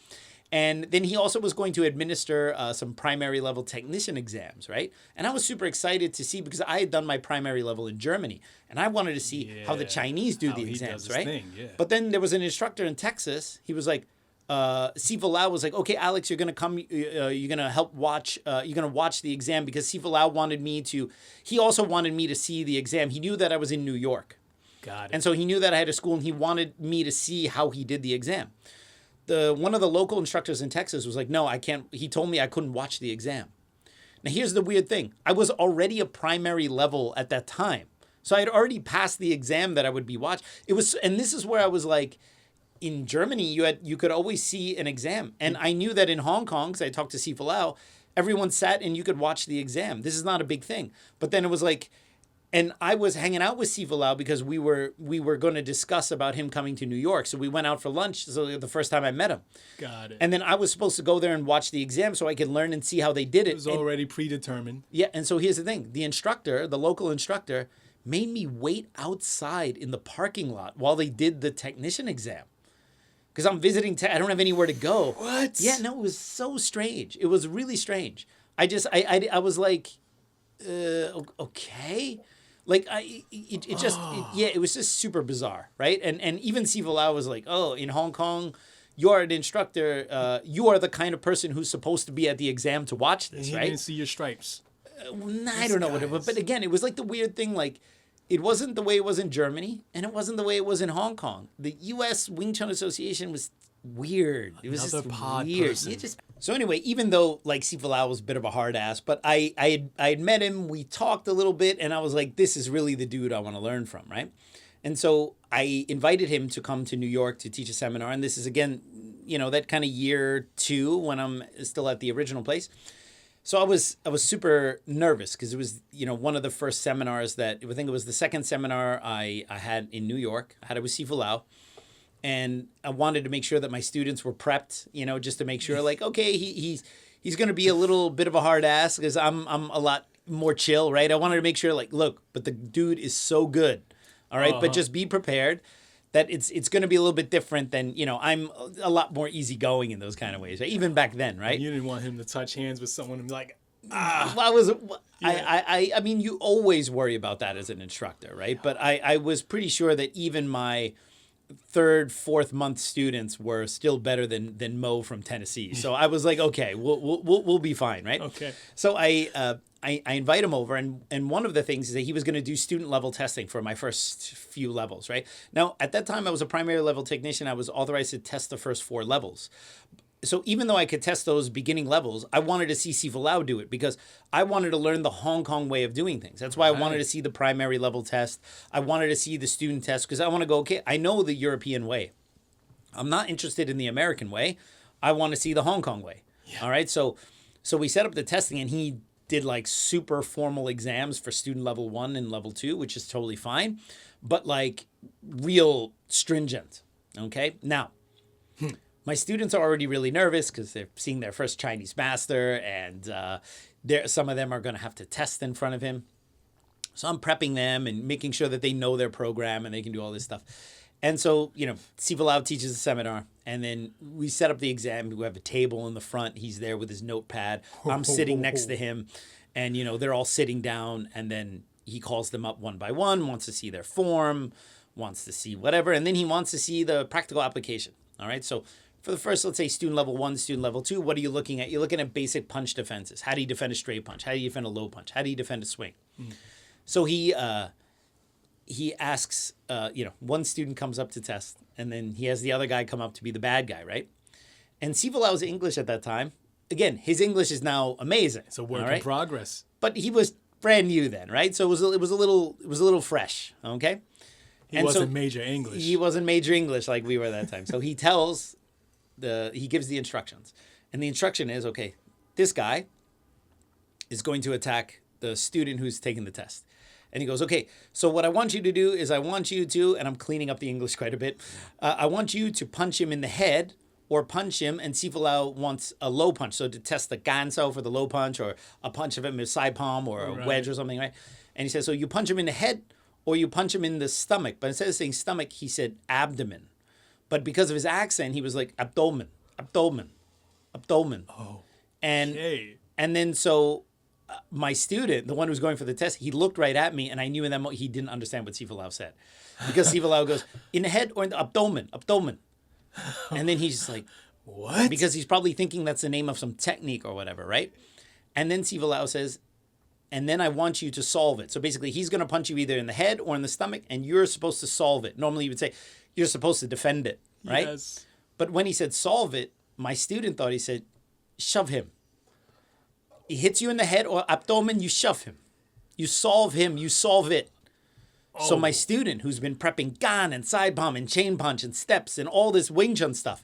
And then he also was going to administer some primary level technician exams, right? And I was super excited to see because I had done my primary level in Germany. And I wanted to see how the Chinese do the exams, right? But then there was an instructor in Texas. He was like, Sifu Lau was like, okay, Alex, you're going to come, you're going to help watch, you're going to watch the exam because Sifu Lau he also wanted me to see the exam. He knew that I was in New York. Got it. And so he knew that I had a school and he wanted me to see how he did the exam. One of the local instructors in Texas was like, no, I can't. He told me I couldn't watch the exam. Now, here's the weird thing. I was already a primary level at that time. So I had already passed the exam that I would be watching. And this is where I was like, in Germany, you could always see an exam. And I knew that in Hong Kong, because I talked to Sifu Lau, everyone sat and you could watch the exam. This is not a big thing. But then it was like, and I was hanging out with Sifu Lau because we were going to discuss about him coming to New York. So we went out for lunch. So the first time I met him. Got it. And then I was supposed to go there and watch the exam so I could learn and see how they did it. It was already predetermined. Yeah. And so here's the thing. The local instructor, made me wait outside in the parking lot while they did the technician exam. Because I'm visiting, I don't have anywhere to go. What? Yeah, no, it was so strange. It was really strange. I was like, okay. Like, it was just super bizarre, right? And even Sifu Lau was like, oh, in Hong Kong, you are an instructor. You are the kind of person who's supposed to be at the exam to watch this, right? You didn't see your stripes. I don't know what it was. But again, it was like the weird thing, like, it wasn't the way it was in Germany, and it wasn't the way it was in Hong Kong. The U.S. Wing Tsun Association was weird. It was Another just pod weird. person. So anyway, even though like Sifu Lau was a bit of a hard ass, but I had met him, we talked a little bit, and I was like, this is really the dude I want to learn from, right? And so I invited him to come to New York to teach a seminar, and this is again, that kind of year 2 when I'm still at the original place. So I was super nervous because it was, one of the first seminars I think it was the second seminar I had in New York. I had it with Sifu Lau. And I wanted to make sure that my students were prepped, just to make sure, like, okay, he's going to be a little bit of a hard ass because I'm a lot more chill, right? I wanted to make sure, like, look, but the dude is so good, all right? But just be prepared that it's going to be a little bit different than, I'm a lot more easygoing in those kind of ways, right? Even back then, right? You didn't want him to touch hands with someone and be like, I mean, you always worry about that as an instructor, right? But I was pretty sure that even my third, fourth month students were still better than Mo from Tennessee. So I was like, okay, we'll be fine, right? Okay. So I invite him over, and one of the things is that he was going to do student level testing for my first few levels, right? Now, at that time, I was a primary level technician. I was authorized to test the first 4 levels. So even though I could test those beginning levels, I wanted to see Sifu Lau do it because I wanted to learn the Hong Kong way of doing things. That's why I wanted to see the primary level test. I wanted to see the student test because I want to go, okay, I know the European way. I'm not interested in the American way. I want to see the Hong Kong way. Yeah. All right. So we set up the testing, and he did like super formal exams for student level 1 and level 2, which is totally fine, but like real stringent. Okay. Now, my students are already really nervous because they're seeing their first Chinese master, and some of them are going to have to test in front of him. So I'm prepping them and making sure that they know their program and they can do all this stuff. And so, Sifu Lau teaches a seminar, and then we set up the exam. We have a table in the front. He's there with his notepad. I'm sitting next to him, and, they're all sitting down, and then he calls them up one by one, wants to see their form, wants to see whatever, and then he wants to see the practical application. All right, so for the first, let's say student level 1, student level 2, what are you looking at? You're looking at basic punch defenses. How do you defend a straight punch? How do you defend a low punch? How do you defend a swing? So he asks, one student comes up to test, and then he has the other guy come up to be the bad guy, right? And Sifu Lau's English at that time, again, his English is now amazing. It's a work in progress. But he was brand new then, right? So it was a little fresh, okay? He wasn't major English. He wasn't major English like we were that time. So he gives the instructions. And the instruction is, okay, this guy is going to attack the student who's taking the test. And he goes, okay, so what I want you to do is and I'm cleaning up the English quite a bit. I want you to punch him in the head or punch him, and Sifu Lau wants a low punch. So to test the gansao for the low punch, or a punch of him with side palm or a wedge or something, right? And he says, so you punch him in the head or you punch him in the stomach. But instead of saying stomach, he said abdomen. But because of his accent, he was like abdomen. Oh. And then so my student, the one who was going for the test, he looked right at me, and I knew in that moment he didn't understand what Sifu Lau said. Because Sifu Lau goes, in the head or in the abdomen. And then he's just like, what? Because he's probably thinking that's the name of some technique or whatever, right? And then Sifu Lau says, and then I want you to solve it. So basically, he's going to punch you either in the head or in the stomach, and you're supposed to solve it. Normally, you would say, you're supposed to defend it, right? Yes. But when he said solve it, my student thought he said, shove him. He hits you in the head or abdomen, you shove him. You solve him, you solve it. Oh. So my student, who's been prepping gan and side palm and chain punch and steps and all this Wing Tsun stuff,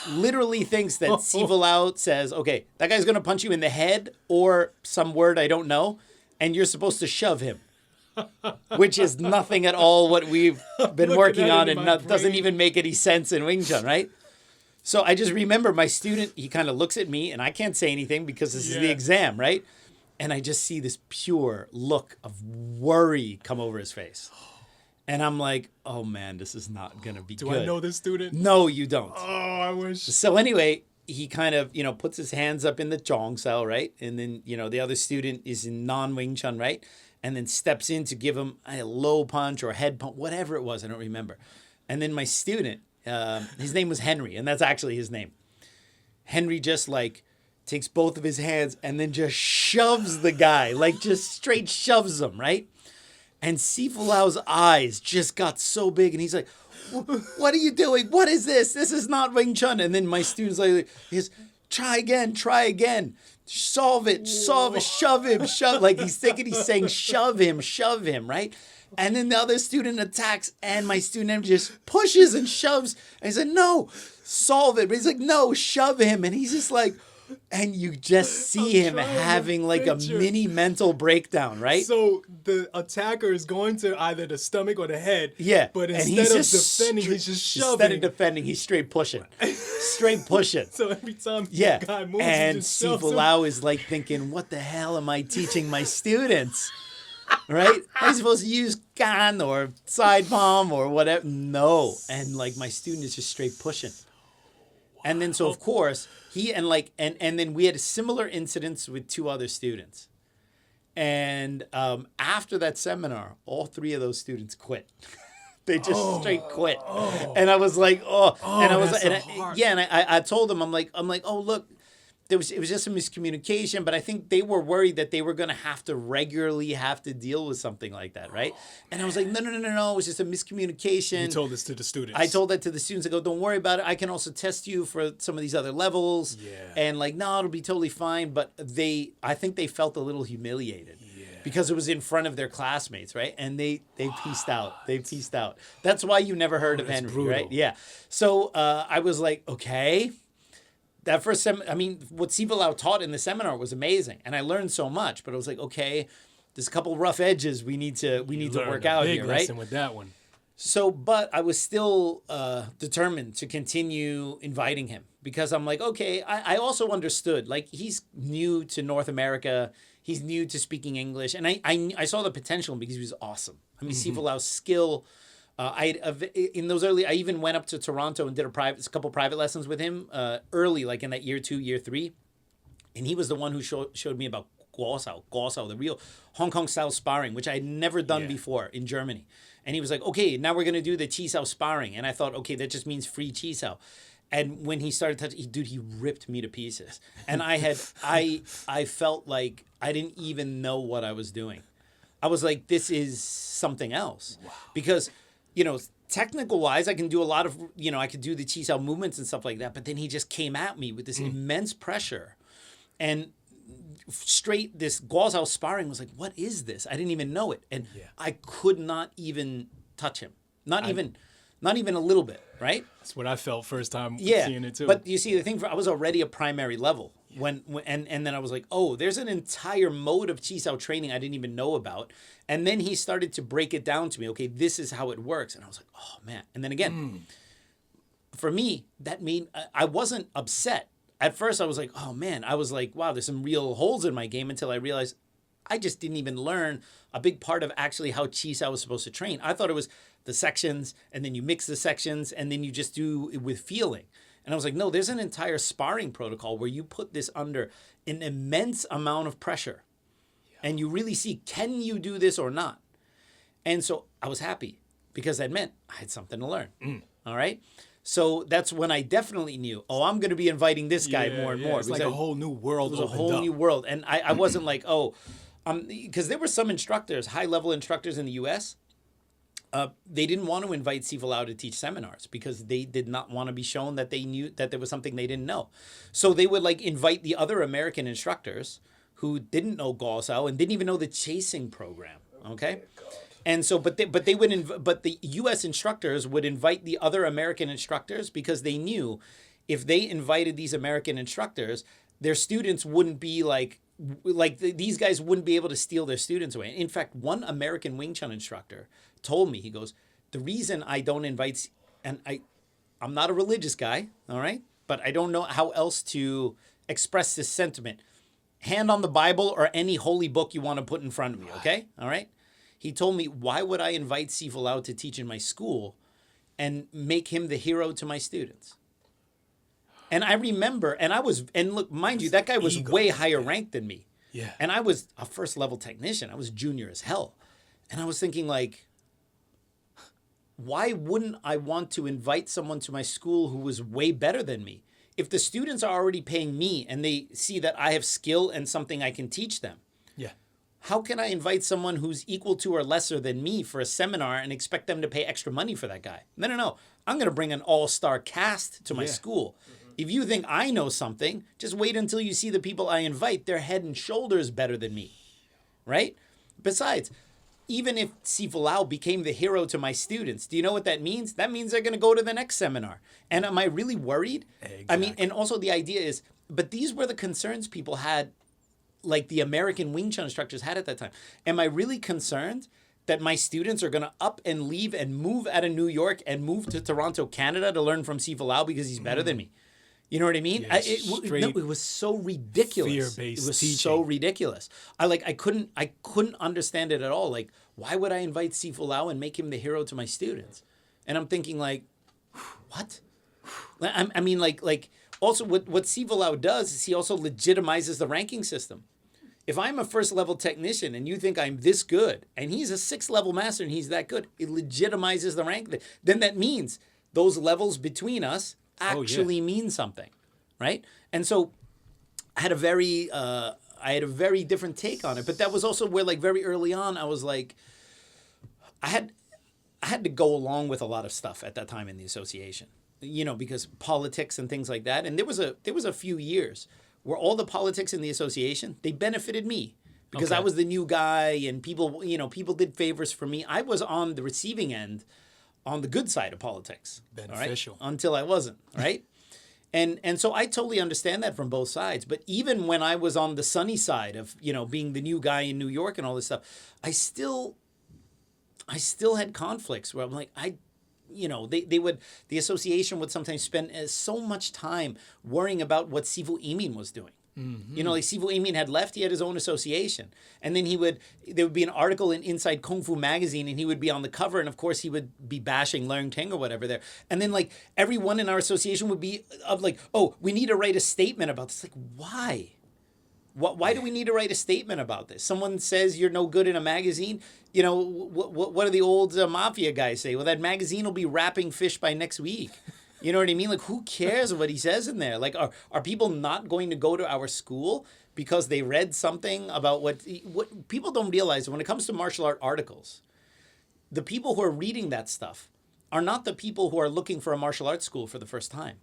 literally thinks that Sifu Lau says, okay, that guy's going to punch you in the head or some word I don't know, and you're supposed to shove him. Which is nothing at all what we've been working on, and doesn't even make any sense in Wing Tsun, right? So I just remember my student, he kind of looks at me, and I can't say anything because this is the exam, right? And I just see this pure look of worry come over his face. And I'm like, oh man, this is not going to be good. Do I know this student? No, you don't. Oh, I wish. So anyway, he kind of, puts his hands up in the Zhong cell, right? And then, the other student is in non-Wing Tsun, right? And then steps in to give him a low punch or head punch, whatever it was, I don't remember. And then my student, his name was Henry, and that's actually his name. Henry just takes both of his hands and then just shoves the guy, just straight shoves him, right? And Sifu Lau's eyes just got so big, and he's like, what are you doing? What is this? This is not Wing Tsun. And then my student's like, try again. Solve it, shove him. He's thinking he's saying shove him, right? And then the other student attacks, and my student just pushes and shoves. And he's like, no, solve it. But he's like, no, shove him. And he's just like, and you just see him having a mini mental breakdown, right? So the attacker is going to either the stomach or the head. Yeah. But instead of defending, he's just shoving. Instead of defending, he's straight pushing. So every time the guy moves, and he just shoves Sifu him. Lau is thinking, what the hell am I teaching my students? Right? Am I supposed to use gan or side palm or whatever? No. And my student is just straight pushing. And then so of course he and then we had similar incidents with 2 other students. And after that seminar, all 3 of those students quit. They just straight quit. And I was like, and I was I told them, I'm like, oh look, it was just a miscommunication, but I think they were worried that they were going to have to regularly have to deal with something like that, right? And I was like, no, it was just a miscommunication. You told this to the students. I told that to the students. I go, don't worry about it. I can also test you for some of these other levels. Yeah. And like, no, it'll be totally fine. But I think they felt a little humiliated. Because it was in front of their classmates, right? And they pieced out. They pieced out. That's why you never heard of Henry, brutal. right? Yeah. So I was like, okay. That first what Sifu Lau taught in the seminar was amazing, and I learned so much. But I was like, okay, there's a couple rough edges we need to work out here, right? Big lesson with that one. So, but I was still determined to continue inviting him because I'm like, okay, I also understood, like, he's new to North America. He's new to speaking English. And I saw the potential because he was awesome. I mean, Sifu Lau's skill. I even went up to Toronto and did a couple private lessons with him early, like in that year 2, year 3. And he was the one who showed me about guosao, the real Hong Kong style sparring, which I had never done before in Germany. And he was like, okay, now we're going to do the chi sao sparring. And I thought, okay, that just means free chi sao. And when he started touching, he ripped me to pieces. And I felt like I didn't even know what I was doing. I was like, this is something else. Wow. Because, technical wise, I can do a lot of, I could do the chi sao movements and stuff like that. But then he just came at me with this immense pressure. And straight, this guozao sparring was like, what is this? I didn't even know it. And I could not even touch him. Not even a little bit, right? That's what I felt first time seeing it too. But you see, the thing, I was already a primary level. And then I was like, oh, there's an entire mode of chi sao training I didn't even know about. And then he started to break it down to me. Okay, this is how it works. And I was like, oh man. And then again, for me, that mean I wasn't upset. At first I was like, oh man, I was like, wow, there's some real holes in my game, until I realized I just didn't even learn a big part of actually how chi sao was supposed to train. I thought it was the sections, and then you mix the sections, and then you just do it with feeling. And I was like, no, there's an entire sparring protocol where you put this under an immense amount of pressure. And you really see, can you do this or not? And so I was happy because that meant I had something to learn. All right? So that's when I definitely knew, I'm going to be inviting this guy more and more. It's like a whole new world. It was a whole new world. And I wasn't like, because there were some instructors, high-level instructors in the U.S., they didn't want to invite Sifu Lau to teach seminars because they did not want to be shown that they knew that there was something they didn't know. So they would invite the other American instructors who didn't know Gaosao and didn't even know the chasing program. Okay. And so, but the U.S. instructors would invite the other American instructors because they knew if they invited these American instructors, their students wouldn't be these guys wouldn't be able to steal their students away. In fact, one American Wing Chun instructor told me, he goes, the reason I don't invite, and I'm not a religious guy, all right, but I don't know how else to express this sentiment. Hand on the Bible or any holy book you want to put in front of me, okay? All right? He told me, why would I invite Sifu Lau to teach in my school and make him the hero to my students? And I remember, and look, mind you, that guy was way higher ranked than me. Yeah. And I was a first level technician. I was junior as hell. And I was thinking why wouldn't I want to invite someone to my school who was way better than me? If the students are already paying me and they see that I have skill and something I can teach them, how can I invite someone who's equal to or lesser than me for a seminar and expect them to pay extra money for that guy? No. I'm going to bring an all-star cast to my school. If you think I know something, just wait until you see the people I invite. They're head and shoulders better than me, right? Besides, even if Sifu Lau became the hero to my students, do you know what that means? That means they're going to go to the next seminar. And am I really worried? Exactly. I mean, and also the idea is, but these were the concerns people had, like the American Wing Chun instructors had at that time. Am I really concerned that my students are going to up and leave and move out of New York and move to Toronto, Canada to learn from Sifu Lau because he's better than me? You know what I mean? Yeah, it was so ridiculous. Fear-based It was teaching. so ridiculous. I couldn't understand it at all. Like, why would I invite Sifu Lau and make him the hero to my students? And I'm thinking what? I mean, like also what Sifu Lau does is he also legitimizes the ranking system. If I'm a first level technician and you think I'm this good, and he's a 6th level master and he's that good, it legitimizes the rank. Then that means those levels between us actually mean something, right? And so I had a very different take on it. But that was also where, like, very early on, I was like, I had to go along with a lot of stuff at that time in the association, you know, because politics and things like that. And there was a few years where all the politics in the association, they benefited me because I was the new guy and people did favors for me. I was on the receiving end on the good side of politics. Beneficial. Right? Until I wasn't, right? And so I totally understand that from both sides. But even when I was on the sunny side of, you know, being the new guy in New York and all this stuff, I still had conflicts where I'm like, the association would sometimes spend so much time worrying about what Sifu Imin was doing. Mm-hmm. You know, like Sifu Imin had left, he had his own association. And then there would be an article in Inside Kung Fu magazine and he would be on the cover and of course he would be bashing Leung Ting or whatever there. And then like everyone in our association would be of like, oh, we need to write a statement about this. Like, why? Why do we need to write a statement about this? Someone says you're no good in a magazine. You know, what do the old mafia guys say? Well, that magazine will be wrapping fish by next week. You know what I mean? Like, who cares what he says in there? Like, are people not going to go to our school because they read something about what people don't realize when it comes to martial art articles, the people who are reading that stuff are not the people who are looking for a martial arts school for the first time.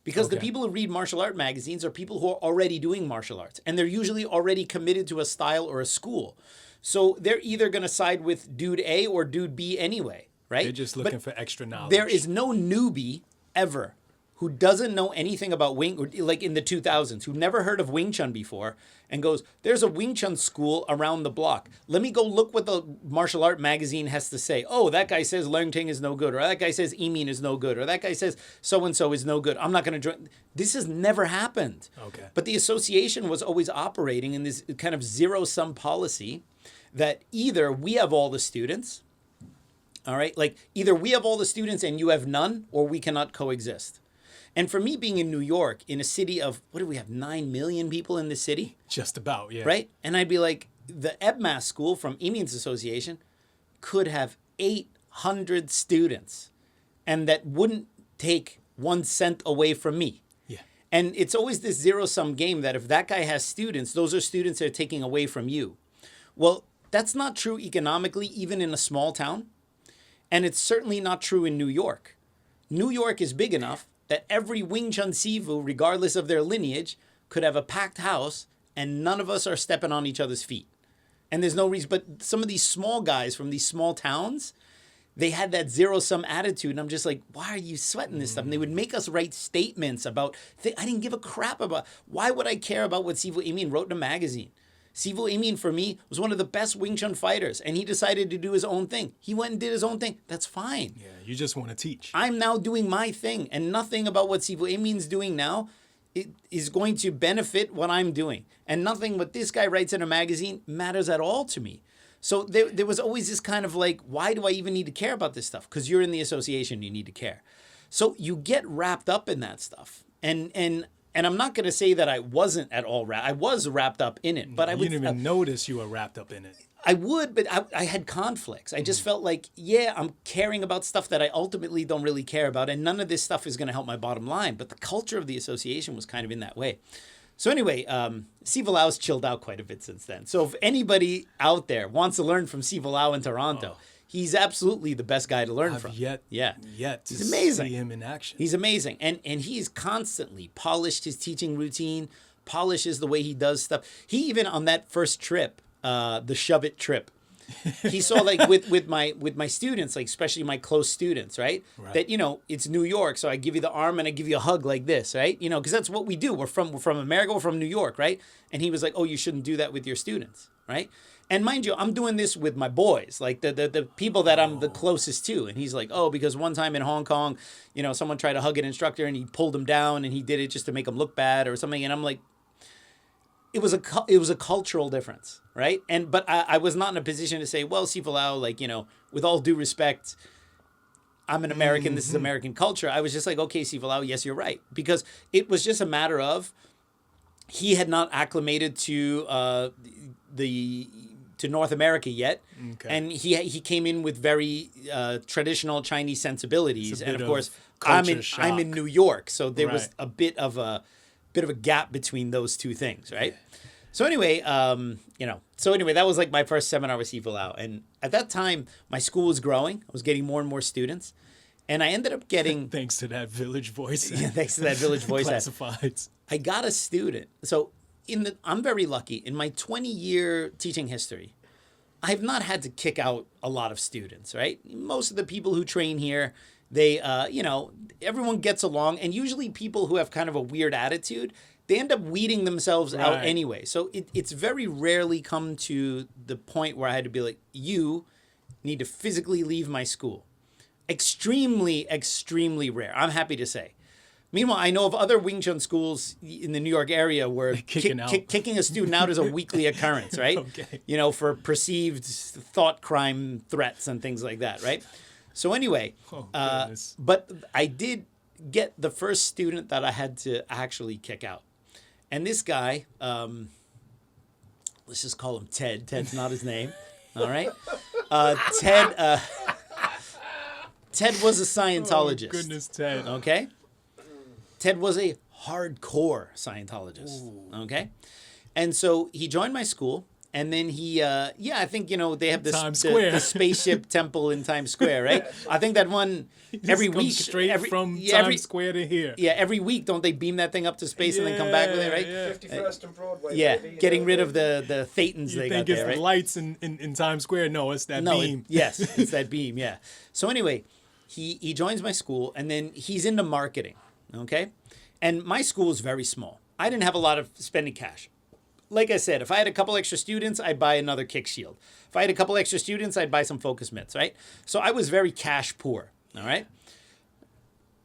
Because the people who read martial art magazines are people who are already doing martial arts. And they're usually already committed to a style or a school. So they're either going to side with dude A or dude B anyway, right? They're just looking for extra knowledge. There is no newbie ever who doesn't know anything about like in the 2000s, who never heard of Wing Chun before and goes, there's a Wing Chun school around the block. Let me go look what the martial art magazine has to say. Oh, that guy says Leung Ting is no good, or that guy says Imin is no good, or that guy says so-and-so is no good. I'm not going to join. This has never happened. Okay. But the association was always operating in this kind of zero-sum policy that either we have all the students, all right, like either we have all the students and you have none, or we cannot coexist. And for me being in New York, in a city of, what do we have, 9 million people in the city? Just about, yeah. Right? And I'd be like, the EBMAS school from Emin's Association could have 800 students. And that wouldn't take 1 cent away from me. Yeah. And it's always this zero-sum game that if that guy has students, those are students that are taking away from you. Well, that's not true economically, even in a small town. And it's certainly not true in New York. New York is big enough that every Wing Chun Sifu, regardless of their lineage, could have a packed house and none of us are stepping on each other's feet. And there's no reason, but some of these small guys from these small towns, they had that zero-sum attitude. And I'm just like, why are you sweating this stuff? And they would make us write statements about, I didn't give a crap about, why would I care about what Sifu Imin wrote in a magazine? Sifu Imin, for me, was one of the best Wing Chun fighters, and he decided to do his own thing. He went and did his own thing. That's fine. Yeah, you just want to teach. I'm now doing my thing, and nothing about what Sifu Imin's doing now is going to benefit what I'm doing. And nothing what this guy writes in a magazine matters at all to me. So there was always this kind of like, why do I even need to care about this stuff? Because you're in the association, you need to care. So you get wrapped up in that stuff. And I'm not going to say that I wasn't at all I was wrapped up in it, but I would. You didn't even notice you were wrapped up in it. I would, but I had conflicts. I just felt like, yeah, I'm caring about stuff that I ultimately don't really care about, and none of this stuff is going to help my bottom line. But the culture of the association was kind of in that way. So anyway, Sifu Lau's chilled out quite a bit since then. So if anybody out there wants to learn from Sifu Lau in Toronto, he's absolutely the best guy to learn from. Yet He's to amazing. see him in action. He's amazing. And he's constantly polished his teaching routine, polishes the way he does stuff. He even on that first trip, the shove it trip, he saw like with my students, like especially my close students, right? That, you know, it's New York, so I give you the arm and I give you a hug like this, right? You know, because that's what we do. We're from America, we're from New York, right? And he was like, oh, you shouldn't do that with your students, right? And mind you, I'm doing this with my boys, like the people that I'm the closest to. And he's like, oh, because one time in Hong Kong, you know, someone tried to hug an instructor and he pulled him down and he did it just to make him look bad or something. And I'm like, it was a cultural difference, right? But I was not in a position to say, well, Sifu Lau, like, you know, with all due respect, I'm an American, this is American culture. I was just like, okay, Sifu Lau, yes, you're right. Because it was just a matter of he had not acclimated to North America yet. Okay. And he came in with very traditional Chinese sensibilities. And of bit course, of I'm culture in shock. New York, so there was Right. a bit of a gap between those two things, right? So anyway, that was like my first seminar with Sifu Lau. And at that time, my school was growing. I was getting more and more students. And I ended up getting, Thanks to that village voice. thanks to that village voice ad, Classifieds. I got a student. So I'm very lucky. In my 20-year teaching history, I have not had to kick out a lot of students, right? Most of the people who train here, they, everyone gets along. And usually people who have kind of a weird attitude, they end up weeding themselves out Right. anyway. So it's very rarely come to the point where I had to be like, you need to physically leave my school. Extremely, extremely rare. I'm happy to say. Meanwhile, I know of other Wing Chun schools in the New York area where kicking out. kicking a student out is a weekly occurrence, right? Okay. For perceived thought crime threats and things like that, right? So anyway, Oh, goodness. but I did get the first student that I had to actually kick out. And this guy, let's just call him Ted. Ted's not his name, all right? Ted was a Scientologist. Oh, goodness, Ted. Okay? Ted was a hardcore Scientologist. Okay? And so he joined my school, and then he, I think, they have this Times Square. the spaceship temple in Times Square, right? I think that one every Just come week. straight from yeah, Times Square to here. Yeah, every week, don't they beam that thing up to space and then come back with it, right? Yeah. 51st and Broadway. Yeah, baby, getting rid of the thetans You they think got it's there, the right? lights in Times Square? No, it's that beam. Yes, it's that beam, yeah. So anyway, he joins my school, and then he's into marketing, okay? And my school is very small. I didn't have a lot of spending cash. Like I said, if I had a couple extra students, I'd buy another kick shield. If I had a couple extra students, I'd buy some focus mitts, right? So I was very cash poor, all right?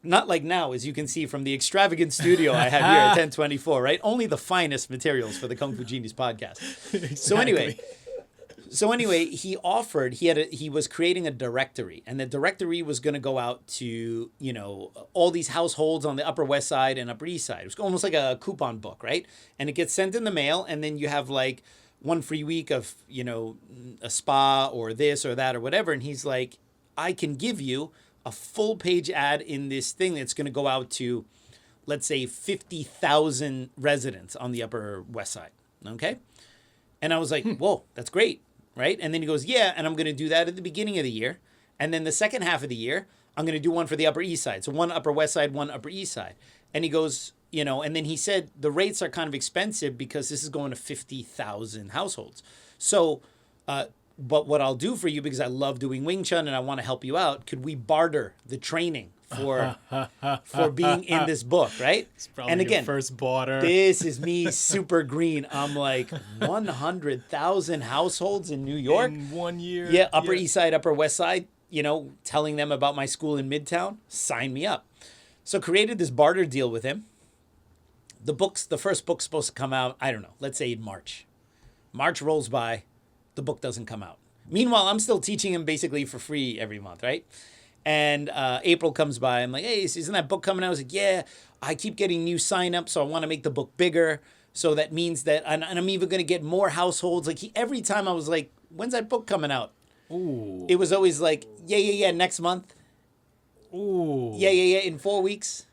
Not like now, as you can see from the extravagant studio I have here at 1024, right? Only the finest materials for the Kung Fu Genius podcast. So anyway, he offered, he was creating a directory, and the directory was going to go out to, all these households on the Upper West Side and Upper East Side. It was almost like a coupon book, right? And it gets sent in the mail, and then you have like one free week of, a spa or this or that or whatever. And he's like, I can give you a full page ad in this thing that's going to go out to, let's say, 50,000 residents on the Upper West Side. Okay? And I was like, whoa, that's great. Right? And then he goes, yeah, and I'm going to do that at the beginning of the year. And then the second half of the year, I'm going to do one for the Upper East Side. So one Upper West Side, one Upper East Side. And he goes, and then he said the rates are kind of expensive because this is going to 50,000 households. So, but what I'll do for you, because I love doing Wing Chun and I want to help you out, could we barter the training for being in this book, right? It's probably And your again, first barter. this is me super green. I'm like 100,000 households in New York. In 1 year. Yeah, Upper East Side, Upper West Side, telling them about my school in Midtown. Sign me up. So created this barter deal with him. The first book's supposed to come out, I don't know, let's say in March. March rolls by, the book doesn't come out. Meanwhile, I'm still teaching him basically for free every month, right? And April comes by. I'm like, hey, isn't that book coming out? I was like, yeah, I keep getting new signups, so I want to make the book bigger. So that means that, and I'm even going to get more households. Like every time I was like, when's that book coming out? Ooh. It was always like, yeah, next month. Ooh. Yeah, in 4 weeks.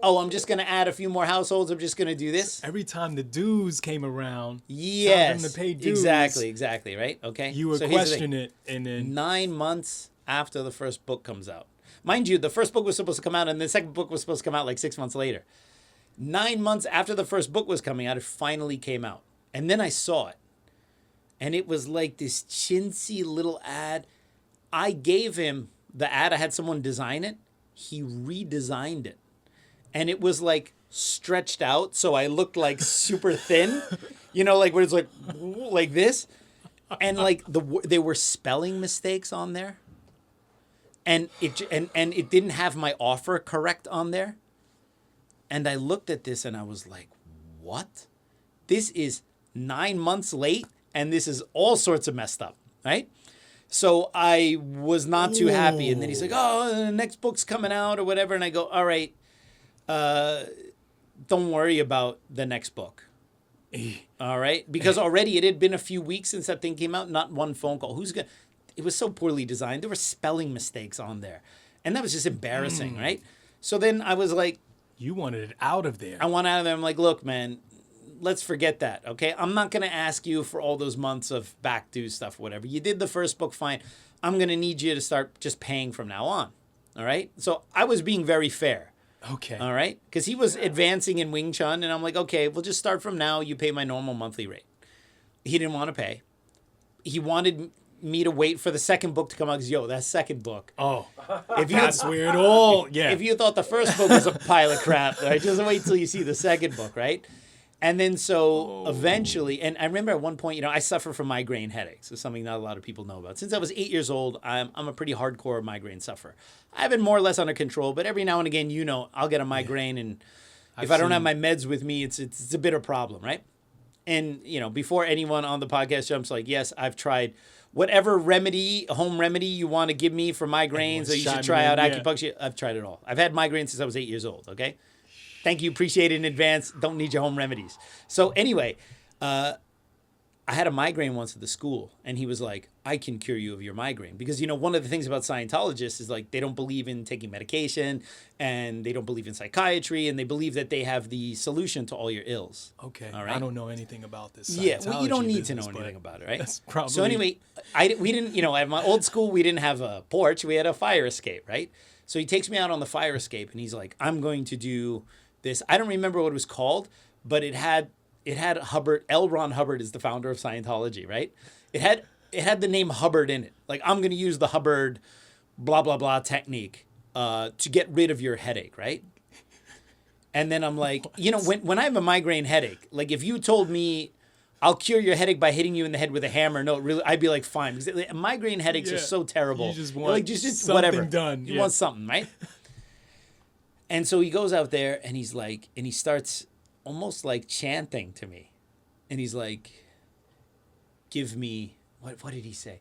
Oh, I'm just going to add a few more households. I'm just going to do this. Every time the dues came around, Yes, time to pay dues, exactly, right? Okay. you would So here's the question thing. it, and then 9 months after the first book comes out. Mind you, the first book was supposed to come out, and the second book was supposed to come out like 6 months later. 9 months after the first book was coming out, it finally came out. And then I saw it. And it was like this chintzy little ad. I gave him the ad. I had someone design it. He redesigned it. And it was like stretched out, so I looked like super thin. Like where it's like this. And like there were spelling mistakes on there. And it didn't have my offer correct on there. And I looked at this and I was like, what? This is 9 months late and this is all sorts of messed up, right? So I was not too happy. And then he's like, oh, the next book's coming out or whatever. And I go, all right, don't worry about the next book. All right? Because already it had been a few weeks since that thing came out. Not one phone call. It was so poorly designed. There were spelling mistakes on there. And that was just embarrassing, right? So then I was like, You wanted it out of there. I want out of there. I'm like, look, man, let's forget that, okay? I'm not going to ask you for all those months of back due stuff, whatever. You did the first book, fine. I'm going to need you to start just paying from now on, all right? So I was being very fair, Okay. all right? Because he was advancing in Wing Tsun, and I'm like, okay, we'll just start from now. You pay my normal monthly rate. He didn't want to pay. He wanted me to wait for the second book to come out because, yo, that second book. Oh, If you that's where it all, yeah. If you thought the first book was a pile of crap, right, just wait till you see the second book, right? And then so eventually, and I remember at one point, I suffer from migraine headaches. It's something not a lot of people know about. Since I was 8 years old, I'm a pretty hardcore migraine sufferer. I have been more or less under control, but every now and again, I'll get a migraine, and if I don't have my meds with me, it's a bit of a problem, right? And, before anyone on the podcast jumps like, yes, I've tried whatever home remedy you want to give me for migraines, or you should try out acupuncture. I've tried it all. I've had migraines since I was 8 years old, okay? Thank you. Appreciate it in advance. Don't need your home remedies. So anyway, I had a migraine once at the school, and he was like, I can cure you of your migraine. Because, one of the things about Scientologists is like they don't believe in taking medication, and they don't believe in psychiatry, and they believe that they have the solution to all your ills. Okay. All right. I don't know anything about this. Yeah, well, you don't need to know anything about it, right? So anyway, we didn't, at my old school, we didn't have a porch. We had a fire escape, right? So he takes me out on the fire escape, and he's like, I'm going to do this. I don't remember what it was called, but it had Hubbard. L. Ron Hubbard is the founder of Scientology, right? It had the name Hubbard in it. Like, I'm going to use the Hubbard blah, blah, blah technique to get rid of your headache, right? And then I'm like, when I have a migraine headache, like if you told me I'll cure your headache by hitting you in the head with a hammer, no, really, I'd be like, fine. Because migraine headaches are so terrible. You just want something whatever. done. You want something, right? And so he goes out there and he's like, and he starts almost like chanting to me. And he's like, give me, what did he say?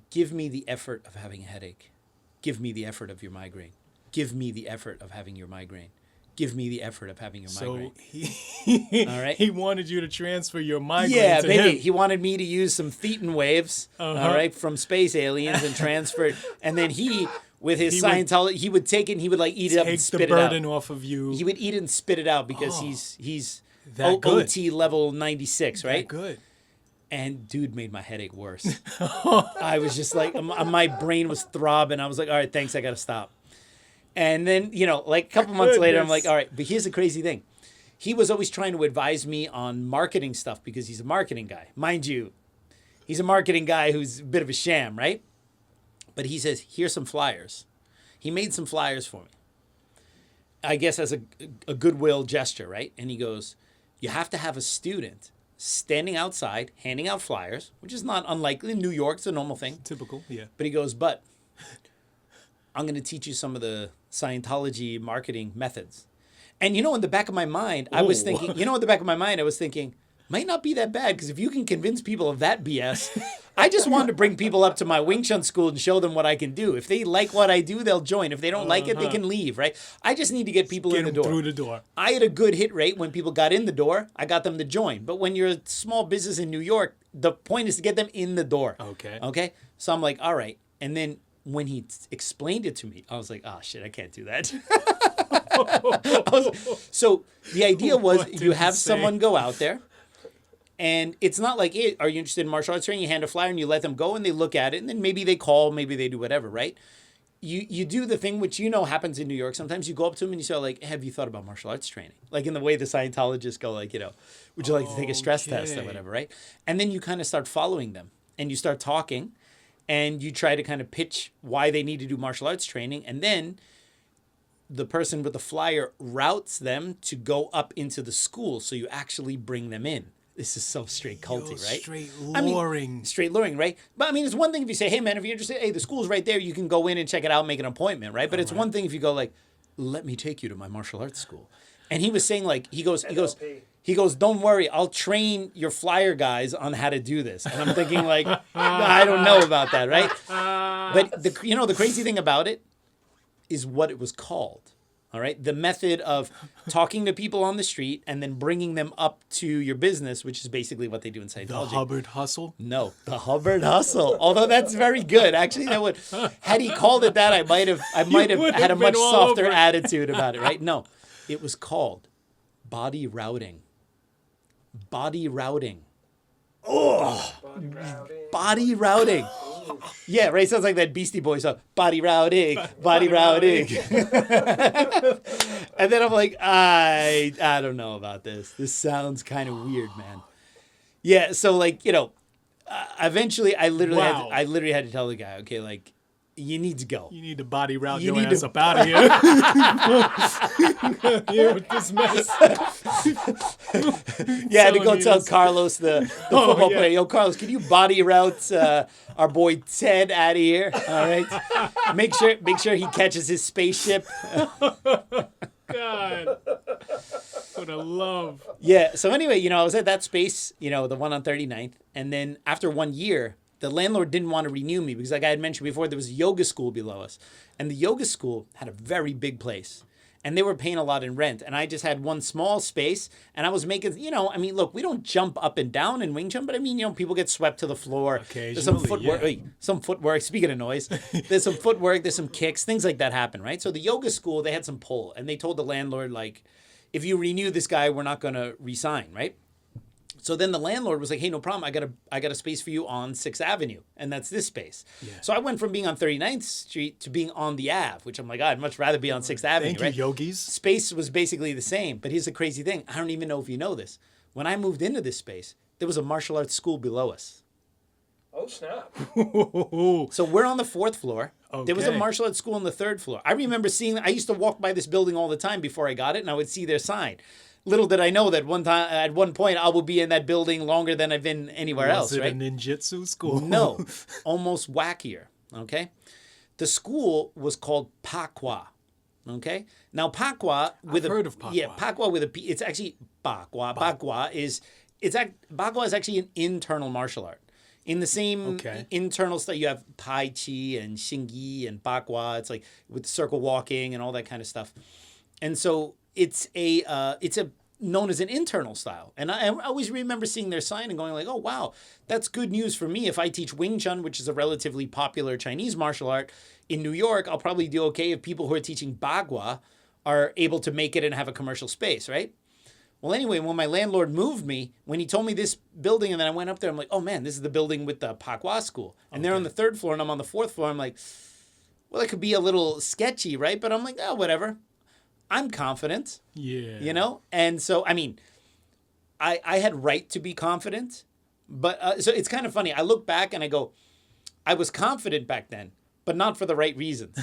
Give me the effort of having a headache. Give me the effort of your migraine. Give me the effort of having your migraine. Give me the effort of having your migraine. So all right? He wanted you to transfer your migraine to maybe. him. He wanted me to use some thetan waves, all right, from space aliens and transfer it. And then with his Scientology, he would take it and he would like eat it up and spit it out. Take the burden off of you. He would eat it and spit it out because he's that good. OT level 96, right? That good. And dude made my headache worse. I was just like, my brain was throbbing. I was like, all right, thanks, I got to stop. And then, like a couple months later, I'm like, all right, but here's the crazy thing. He was always trying to advise me on marketing stuff because he's a marketing guy. Mind you, he's a marketing guy who's a bit of a sham, right? But he says, here's some flyers. He made some flyers for me. I guess as a goodwill gesture, right? And he goes, you have to have a student standing outside, handing out flyers, which is not unlikely. In New York, it's a normal thing. Typical, yeah. But he goes, but I'm going to teach you some of the Scientology marketing methods. And in the back of my mind, I was thinking, might not be that bad, because if you can convince people of that BS, I just wanted to bring people up to my Wing Tsun school and show them what I can do. If they like what I do, they'll join. If they don't like it, they can leave, right? I just need to get people in the door. Through the door. I had a good hit rate when people got in the door. I got them to join. But when you're a small business in New York, the point is to get them in the door. Okay? So I'm like, all right. And then when he explained it to me, I was like, oh, shit, I can't do that. So the idea was you have someone go out there. And it's not like, hey, are you interested in martial arts training? You hand a flyer and you let them go and they look at it. And then maybe they call, maybe they do whatever, right? You do the thing which happens in New York. Sometimes you go up to them and you say, like, have you thought about martial arts training? Like in the way the Scientologists go, like, would you like to take a stress test or whatever, right? And then you kind of start following them. And you start talking. And you try to kind of pitch why they need to do martial arts training. And then the person with the flyer routes them to go up into the school. So you actually bring them in. This is so straight culty, right? Straight luring. Straight luring, right? But it's one thing if you say, hey, man, if you're interested, hey, the school's right there. You can go in and check it out, make an appointment, right? But it's one thing if you go like, let me take you to my martial arts school. And he was saying like, he goes, He goes, don't worry, I'll train your flyer guys on how to do this. And I'm thinking like, I don't know about that, right? But the crazy thing about it is what it was called. All right. The method of talking to people on the street and then bringing them up to your business, which is basically what they do in Scientology. The Hubbard hustle? No, the Hubbard hustle. Although that's very good. Actually, that would, had he called it that, I might have had a much softer attitude about it, right? No, it was called body routing. Body routing. Oh, body routing. Yeah, right. Sounds like that Beastie Boys song. Body routing, body routing. And then I'm like, I don't know about this. This sounds kind of weird, man. Yeah. So like, eventually I literally had to tell the guy, okay, like, you need to go. You need to body route your ass up out of here. Here with this mess. Yeah, I had to go tell Carlos, the football player, yo, Carlos, can you body route our boy Ted out of here? All right. Make sure he catches his spaceship. God. What a love. Yeah. So anyway, I was at that space, the one on 39th. And then after 1 year, the landlord didn't want to renew me because, like I had mentioned before, there was a yoga school below us. And the yoga school had a very big place. And they were paying a lot in rent. And I just had one small space. And I was making, look, we don't jump up and down in Wing Tsun. But, people get swept to the floor. Occasionally, there's some footwork. Yeah. Some footwork. Speaking of noise, there's some footwork. There's some kicks. Things like that happen, right? So the yoga school, they had some pull. And they told the landlord, like, if you renew this guy, we're not going to resign, right? So then the landlord was like, hey, no problem. I got a space for you on 6th Avenue. And that's this space. Yeah. So I went from being on 39th Street to being on the Ave, which I'm like, I'd much rather be on 6th Avenue, Thank you, yogis. Space was basically the same. But here's the crazy thing. I don't even know if you know this. When I moved into this space, there was a martial arts school below us. Oh, snap. So we're on the 4th floor. Okay. There was a martial arts school on the 3rd floor. I remember I used to walk by this building all the time before I got it, and I would see their sign. Little did I know that at one point I will be in that building longer than I've been anywhere else. Was it right? a ninjutsu school? No, almost wackier. Okay, the school was called Pakwa. Okay, now Pakwa with I've heard of Pakwa. Yeah, Pakwa with a P. It's actually Pakwa. Pakwa is actually an internal martial art. In the same internal stuff, you have Tai Chi and Xingyi and Pakwa. It's like with circle walking and all that kind of stuff. And so it's known as an internal style. And I always remember seeing their sign and going like, oh, wow, that's good news for me. If I teach Wing Tsun, which is a relatively popular Chinese martial art in New York, I'll probably do okay if people who are teaching Bagua are able to make it and have a commercial space, right? Well, anyway, when my landlord moved me, when he told me this building and then I went up there, I'm like, oh, man, this is the building with the Pakwa school. And they're on the 3rd floor and I'm on the 4th floor. I'm like, well, it could be a little sketchy, right? But I'm like, oh, whatever. I'm confident. Yeah. And so, I had right to be confident. But so it's kind of funny. I look back and I go, I was confident back then, but not for the right reasons.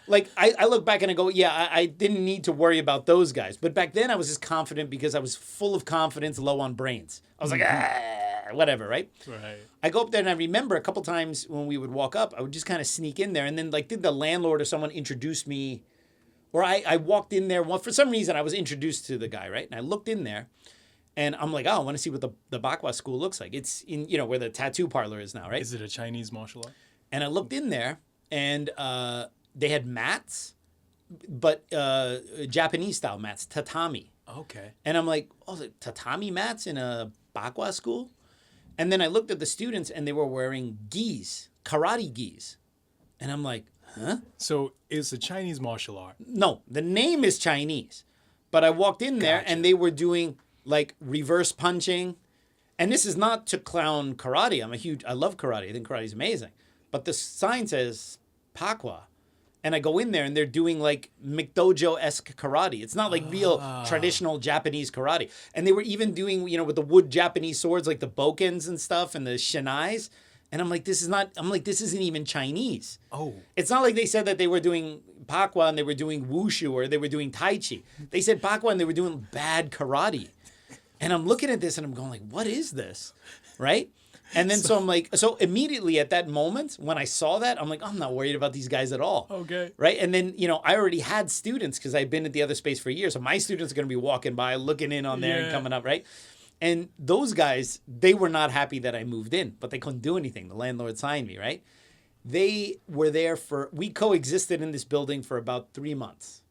Like I look back and I go, yeah, I didn't need to worry about those guys. But back then I was just confident because I was full of confidence, low on brains. I was like, whatever, right? Right. I go up there and I remember a couple times when we would walk up, I would just kind of sneak in there. And then did the landlord or someone introduce me? Or I walked in there. Well, for some reason, I was introduced to the guy, right? And I looked in there, and I'm like, oh, I want to see what the Bakwa school looks like. It's in, where the tattoo parlor is now, right? Is it a Chinese martial art? And I looked in there, and they had mats, but Japanese-style mats, tatami. Okay. And I'm like, oh, tatami mats in a Bakwa school? And then I looked at the students, and they were wearing gis, karate gis. And I'm like, huh? So it's a Chinese martial art. No, the name is Chinese. But I walked in there and they were doing like reverse punching. And this is not to clown karate. I love karate. I think karate is amazing. But the sign says Pakwa. And I go in there and they're doing like McDojo-esque karate. It's not like real traditional Japanese karate. And they were even doing, with the wood Japanese swords, like the bokens and stuff and the shinais. And I'm like, this isn't even Chinese. Oh. It's not like they said that they were doing Pakwa and they were doing Wushu or they were doing Tai Chi. They said Pakwa and they were doing bad karate. And I'm looking at this and I'm going like, what is this? Right? And then so I'm like, so immediately at that moment when I saw that, I'm like, I'm not worried about these guys at all. Okay. Right. And then, I already had students because I've been at the other space for years. So my students are going to be walking by, looking in on there and coming up. Right. And those guys, they were not happy that I moved in, but they couldn't do anything. The landlord signed me. Right. They were there we coexisted in this building for about 3 months.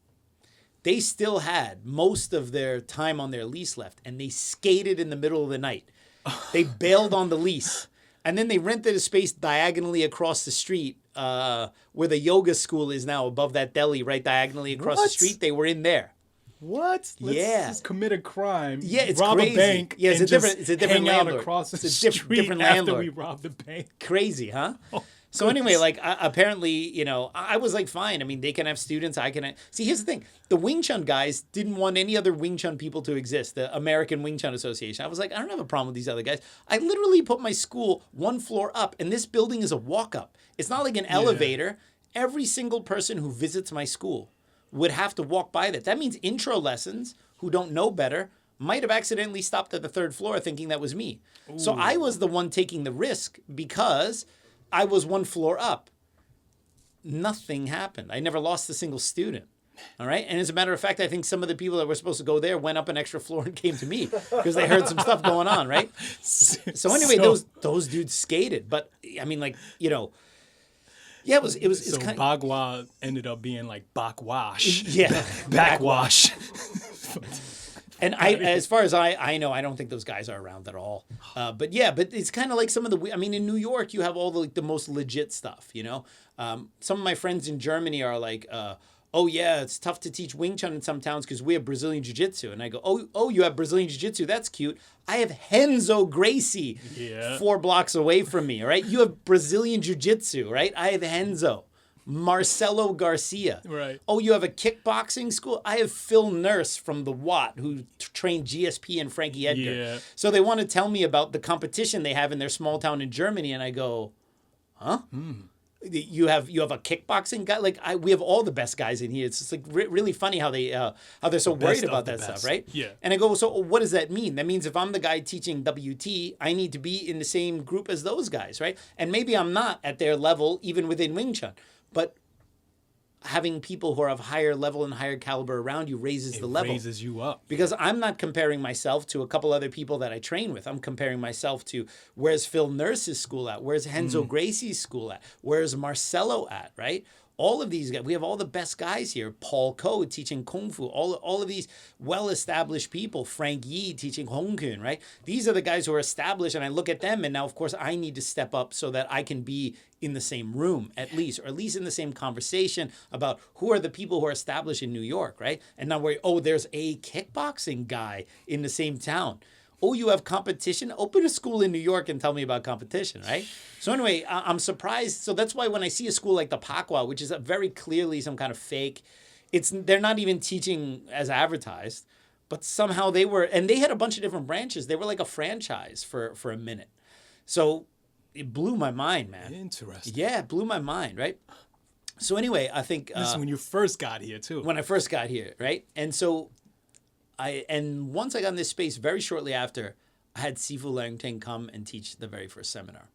They still had most of their time on their lease left, and they skated in the middle of the night. They bailed on the lease. And then they rented a space diagonally across the street where the yoga school is now, above that deli, right diagonally across the street. They were in there. What? Let's just commit a crime. Yeah, it's rob crazy. a bank. Yeah, it's and a different hang landlord. out across the It's a street different after landlord. we rob the bank. Crazy, huh? So anyway, apparently, I was like, fine. I mean, they can have students. I can see. Here's the thing: the Wing Chun guys didn't want any other Wing Chun people to exist. The American Wing Chun Association. I was like, I don't have a problem with these other guys. I literally put my school 1 floor up, and this building is a walk up. It's not like an elevator. Every single person who visits my school would have to walk by that. That means intro lessons, who don't know better, might have accidentally stopped at the 3rd floor thinking that was me. Ooh. So I was the one taking the risk because I was 1 floor up. Nothing happened. I never lost a single student. All right. And as a matter of fact, I think some of the people that were supposed to go there went up an extra floor and came to me because they heard some stuff going on. Right. So anyway, those dudes skated. But I mean, yeah, it was so kind of, Bagua ended up being like backwash. Yeah. Backwash. And as far as I know, I don't think those guys are around at all. But it's kind of like some of in New York, you have all the most legit stuff, Some of my friends in Germany are like, oh yeah, it's tough to teach Wing Chun in some towns because we have Brazilian Jiu-Jitsu. And I go, oh, you have Brazilian Jiu-Jitsu? That's cute. I have Renzo Gracie 4 blocks away from me, all right? You have Brazilian Jiu-Jitsu, right? I have Renzo. Marcelo Garcia. Right. Oh, you have a kickboxing school? I have Phil Nurse from the Watt who trained GSP and Frankie Edgar. Yeah. So they want to tell me about the competition they have in their small town in Germany, and I go, huh? You have a kickboxing guy? We have all the best guys in here. It's just really funny how they're so worried about that stuff, right? Yeah. And I go, so what does that mean? That means if I'm the guy teaching WT, I need to be in the same group as those guys, right? And maybe I'm not at their level even within Wing Chun. But having people who are of higher level and higher caliber around you raises the level. It raises you up. Because I'm not comparing myself to a couple other people that I train with. I'm comparing myself to where's Phil Nurse's school at? Where's Renzo Gracie's school at? Where's Marcelo at, right? All of these guys, we have all the best guys here. Paul Ko teaching Kung Fu, all of these well-established people. Frank Yi teaching Hong Kong, right? These are the guys who are established, and I look at them, and now, of course, I need to step up so that I can be in the same room, at least in the same conversation about who are the people who are established in New York, right? And not where, there's a kickboxing guy in the same town. Oh, you have competition? Open a school in New York and tell me about competition, right? So anyway, I'm surprised. So that's why when I see a school like the Pakwa, which is very clearly some kind of fake, they're not even teaching as advertised, but somehow they were, and they had a bunch of different branches. They were like a franchise for a minute. So it blew my mind, man. Interesting. Yeah, it blew my mind, right? So anyway, I think... this is when you first got here, too. When I first got here, right? And so... once I got in this space, very shortly after, I had Sifu Lau come and teach the very first seminar.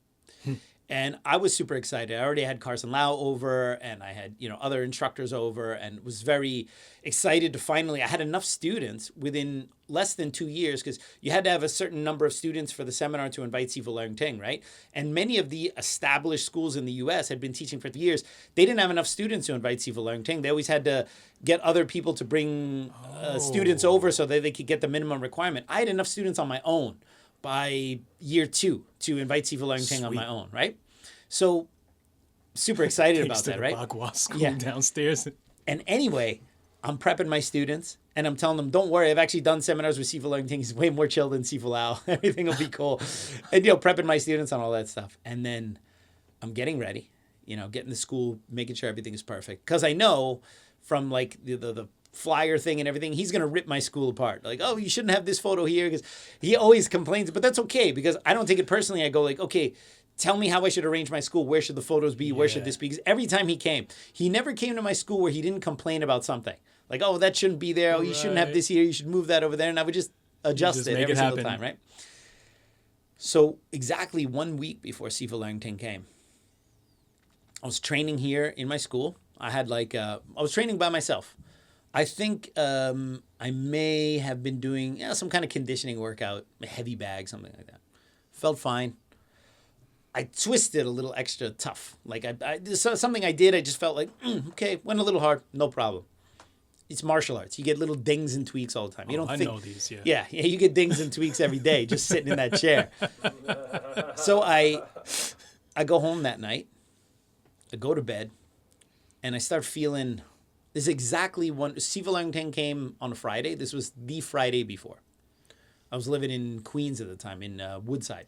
And I was super excited. I already had Carson Lau over, and I had other instructors over, and was very excited to finally. I had enough students within less than 2 years, because you had to have a certain number of students for the seminar to invite Sifu Lau, right? And many of the established schools in the U.S. had been teaching for years. They didn't have enough students to invite Sifu Lau. They always had to get other people to bring students over so that they could get the minimum requirement. I had enough students on my own by year 2 to invite Sifu Lau on my own, right? So super excited about that, right? Bagua school downstairs. And anyway, I'm prepping my students and I'm telling them, don't worry, I've actually done seminars with Sifu Lau. He's way more chill than Sifu Lau. Everything will be cool. And, prepping my students on all that stuff. And then I'm getting ready, getting to school, making sure everything is perfect. Because I know from the flyer thing and everything, he's going to rip my school apart. Like, oh, you shouldn't have this photo here, because he always complains. But that's okay, because I don't take it personally. I go okay, tell me how I should arrange my school. Where should the photos be? Where should this be? Because every time he never came to my school where he didn't complain about something. Like, oh, that shouldn't be there. Oh, you shouldn't have this here. You should move that over there. And I would just adjust it every single time, right? So exactly 1 week before Sifu Lau came, I was training here in my school. I had I was training by myself. I think I may have been doing some kind of conditioning workout, a heavy bag, something like that. Felt fine. I twisted a little extra tough. Something I did, I just felt like, okay, went a little hard, no problem. It's martial arts. You get little dings and tweaks all the time. You don't think, I know these, yeah. Yeah, you get dings and tweaks every day just sitting in that chair. So I go home that night. I go to bed, and I start feeling. This is exactly when Sifu Lau came on a Friday. This was the Friday before. I was living in Queens at the time, in Woodside.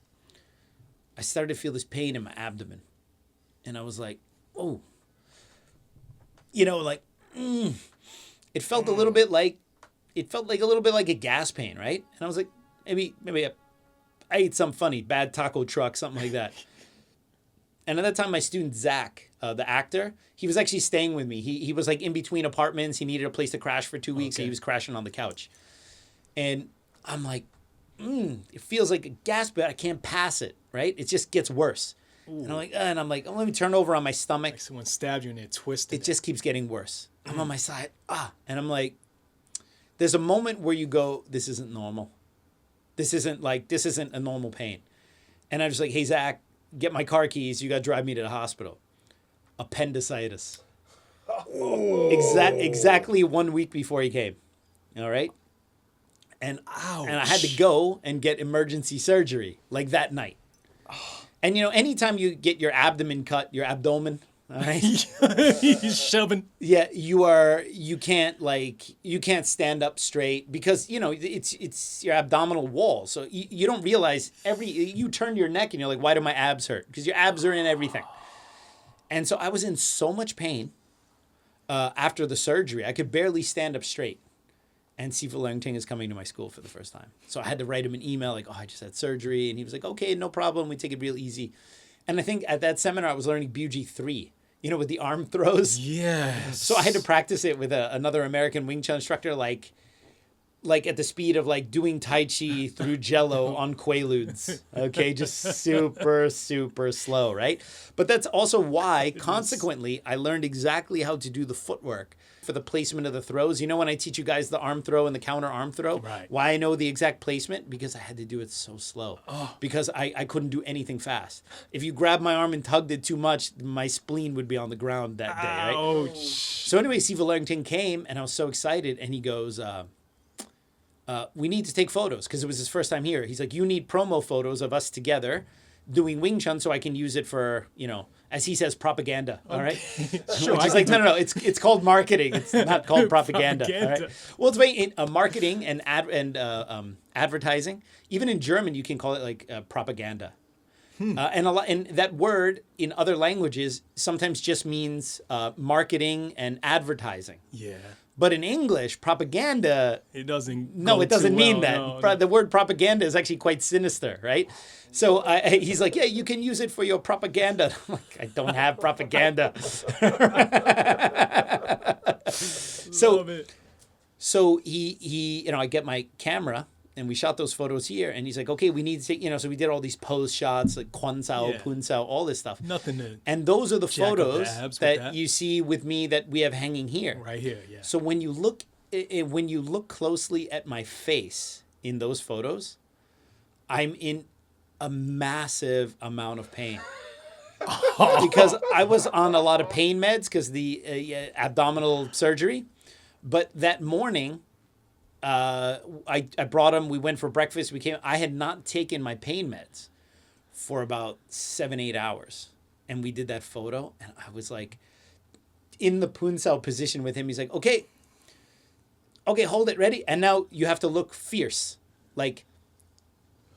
I started to feel this pain in my abdomen, and I was like, "Oh," It felt a little bit like a gas pain, right? And I was like, maybe I ate some funny, bad taco truck, something like that. And at that time, my student Zach, the actor, he was actually staying with me. He was like in between apartments. He needed a place to crash for 2 weeks. Okay. So he was crashing on the couch. And I'm like, it feels like a gas, but I can't pass it, right? It just gets worse. Ooh. And I'm like, let me turn over on my stomach. Like someone stabbed you and it twisted. It just keeps getting worse. I'm on my side. And I'm like, there's a moment where you go, this isn't normal. This isn't a normal pain. And I'm just like, hey, Zach, get my car keys. You got to drive me to the hospital. Appendicitis. Oh. Exactly 1 week before he came. All right. And I had to go and get emergency surgery like that night. And anytime you get your abdomen cut, your abdomen, all right, he's shoving. Yeah, you can't stand up straight because it's your abdominal wall. So you don't realize you turn your neck and you're like, why do my abs hurt? Because your abs are in everything. And so I was in so much pain after the surgery, I could barely stand up straight. And Sifu Lau is coming to my school for the first time. So I had to write him an email like, I just had surgery. And he was like, okay, no problem. We take it real easy. And I think at that seminar, I was learning Buji 3, with the arm throws. Yes. So I had to practice it with another American Wing Tsun instructor, like at the speed of doing Tai Chi through Jello on Quaaludes. Okay, just super, super slow, right? But that's also why, consequently, I learned exactly how to do the footwork for the placement of the throws. When I teach you guys the arm throw and the counter arm throw, right. Why I know the exact placement? Because I had to do it so slow. Because I couldn't do anything fast. If you grabbed my arm and tugged it too much, my spleen would be on the ground that day, right? Ouch. So anyway, Sifu Lau came, and I was so excited, and he goes, we need to take photos, because it was his first time here. He's like, you need promo photos of us together doing Wing Chun so I can use it for, as he says, propaganda. All right. Sure. He's like, no. It's called marketing. It's not called propaganda. All right? Well, it's very marketing and advertising. Even in German, you can call it propaganda. And that word in other languages sometimes just means marketing and advertising. Yeah. But in English, propaganda... It doesn't mean that. No. The word propaganda is actually quite sinister, right? So he's like, yeah, you can use it for your propaganda. I'm like, I don't have propaganda. Love it. So he I get my camera, and we shot those photos here, and he's like, okay, we need to take, so we did all these pose shots, like Kwansao, Punsao, all this stuff. Nothing to And those are the photos that you you see with me that we have hanging here. right here, yeah. So when you look closely at my face in those photos, I'm in a massive amount of pain. Because I was on a lot of pain meds because the abdominal surgery. But that morning, I brought him. We went for breakfast. I had not taken my pain meds for about 7-8 hours. And we did that photo. And I was like in the Punsao position with him. He's like, okay, hold it, ready. And now you have to look fierce. Like,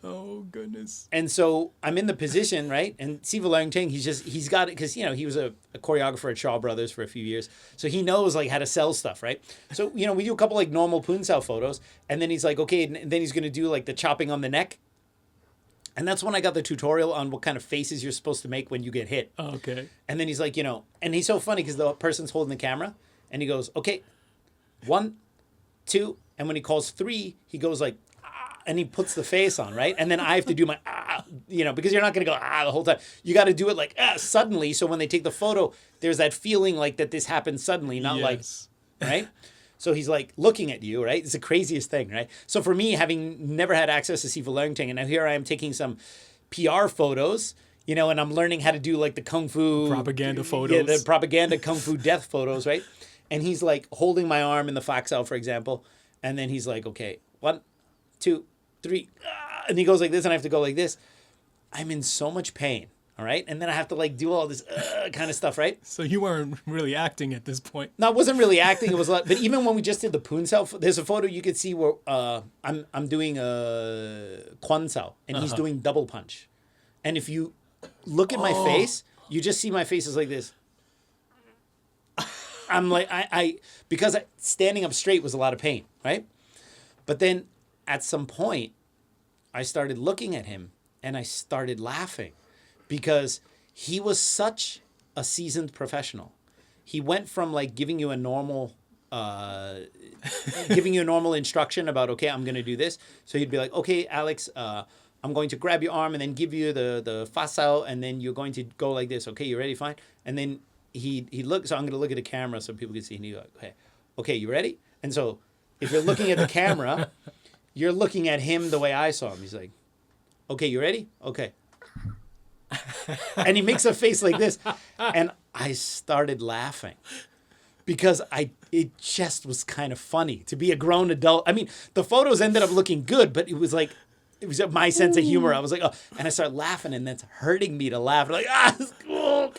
oh, goodness. and so I'm in the position, right? And Sifu Lau, he's got it because, he was a choreographer at Shaw Brothers for a few years. So he knows how to sell stuff, right? So, we do a couple normal Punsao photos. And then he's like, okay, and then he's going to do the chopping on the neck. And that's when I got the tutorial on what kind of faces you're supposed to make when you get hit. Oh, okay. And then he's like, and he's so funny because the person's holding the camera. And he goes, okay, 1, 2. And when he calls 3, he goes like, and he puts the face on, right? And then I have to do my, because you're not going to go, the whole time. You got to do it like, suddenly. So when they take the photo, there's that feeling like that this happened suddenly, not Yes. like, right? So he's like looking at you, right? It's the craziest thing, right? So for me, having never had access to Sifu Lau, and now here I am taking some PR photos, and I'm learning how to do like the Kung Fu Propaganda photos. Yeah, the propaganda Kung Fu death photos, right? And he's like holding my arm in the foxhound, for example. And then he's like, okay, 1, 2, 3. And he goes like this, and I have to go like this. I'm in so much pain, all right? And then I have to like do all this kind of stuff, right? So you weren't really acting at this point. No, I wasn't really acting. It was a lot. But even when we just did the Poon Sao, there's a photo you could see where I'm doing a Quan Sao, and he's doing double punch. And if you look at my face, you just see my face is like this. I'm like, because standing up straight was a lot of pain, right? But then at some point, I started looking at him and I started laughing because he was such a seasoned professional. He went from like giving you a normal instruction about, okay, I'm going to do this. So he'd be like, okay, Alex, I'm going to grab your arm and then give you the fa sao, and then you're going to go like this. Okay, you ready? Fine. And then he looked, so I'm going to look at the camera so people can see. And he's like, okay, you ready? And so if you're looking at the camera, you're looking at him the way I saw him. He's like, okay, you ready? Okay. And he makes a face like this. And I started laughing because it just was kind of funny to be a grown adult. I mean, the photos ended up looking good, but it was my sense of humor. I was like, oh, and I started laughing, and that's hurting me to laugh. Like, it's cool.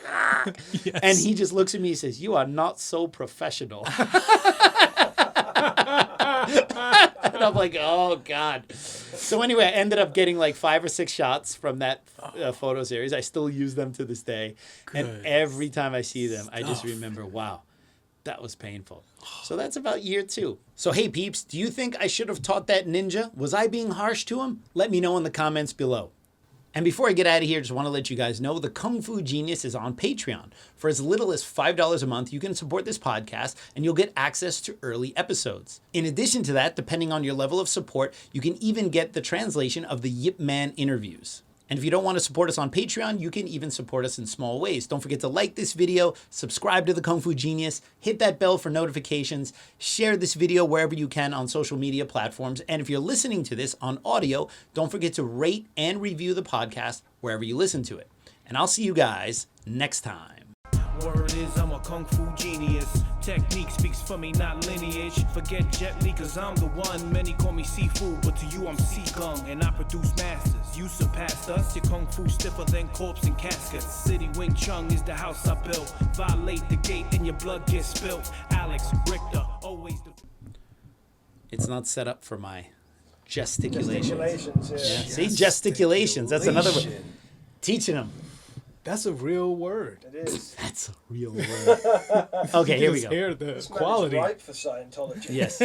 Yes. And he just looks at me and says, you are not so professional. And I'm like, oh, God. So anyway, I ended up getting like 5 or 6 shots from that photo series. I still use them to this day. And every time I see them, I just remember, wow, that was painful. So that's about year 2. So hey, peeps, do you think I should have taught that ninja? Was I being harsh to him? Let me know in the comments below. And before I get out of here, just want to let you guys know the Kung Fu Genius is on Patreon. For as little as $5 a month, you can support this podcast and you'll get access to early episodes. In addition to that, depending on your level of support, you can even get the translation of the Yip Man interviews. And if you don't want to support us on Patreon, you can even support us in small ways. Don't forget to like this video, subscribe to the Kung Fu Genius, hit that bell for notifications, share this video wherever you can on social media platforms. And if you're listening to this on audio, don't forget to rate and review the podcast wherever you listen to it. And I'll see you guys next time. Word is I'm a kung fu genius. Technique speaks for me, not lineage. Forget Jet Li, cause I'm the one. Many call me Sifu, but to you I'm Si-Kung. And I produce masters. You surpassed us. Your kung fu stiffer than corpse and caskets. City Wing Tsun is the house I built. Violate the gate and your blood gets spilt. Alex Richter, always the... It's not set up for my gesticulations. Gesticulations, yeah. Yeah, see, gesticulations. That's another one. Teaching them. That's a real word. It is. That's a real word. Okay, here we Just go. hear the This man is quality. ripe for Scientology. Yes.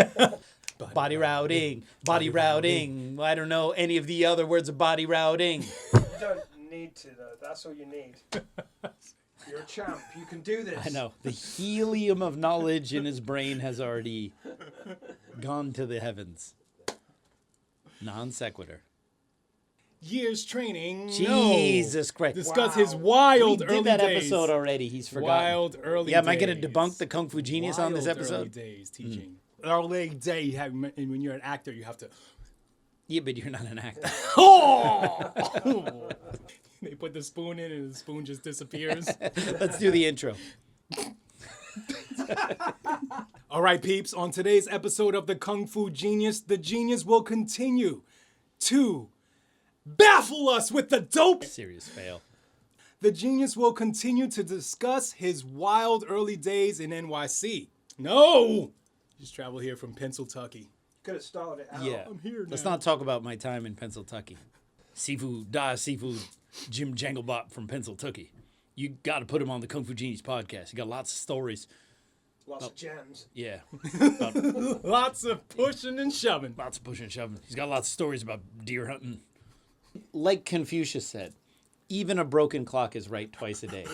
Body routing. Body routing. I don't know any of the other words of body routing. You don't need to, though. That's all you need. You're a champ. You can do this. I know. The helium of knowledge in his brain has already gone to the heavens. Non sequitur. Years training. Jesus Christ. Discuss Wow. his wild We early did that days. episode already. He's forgotten. Wild early Yeah, am I days. going to debunk the Kung Fu Genius on this Wild episode? Early days teaching. Early day, you have, and when you're an actor, you have to. Yeah, but you're not an actor. Oh! They put the spoon in, and the spoon just disappears. Let's do the intro. All right, peeps. On today's episode of the Kung Fu Genius, the genius will continue to baffle us with the dope. Serious fail. The genius will continue to discuss his wild early days in NYC. No! Just travel here from Pennsylvania. Could have started it out. Yeah. I'm here Let's now. not talk about my time in Pennsylvania. Sifu Jim Janglebot from Pennsylvania. You got to put him on the Kung Fu Genius podcast. He got lots of stories. Lots of gems. Yeah. About Lots of pushing and shoving. lots of pushing and shoving. He's got lots of stories about deer hunting. Like Confucius said, Even a broken clock is right twice a day.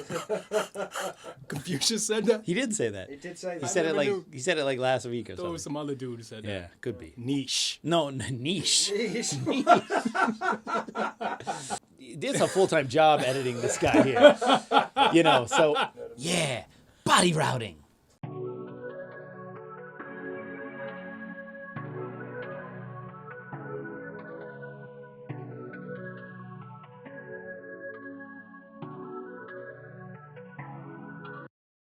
Confucius said that? He did say that. He did say He that. said it never like knew. he said it like last week or There was something. some other dude who said that. Yeah, could be. Niche. No, niche. Jeez. There's a full-time job editing this guy here. You know, so yeah, body routing.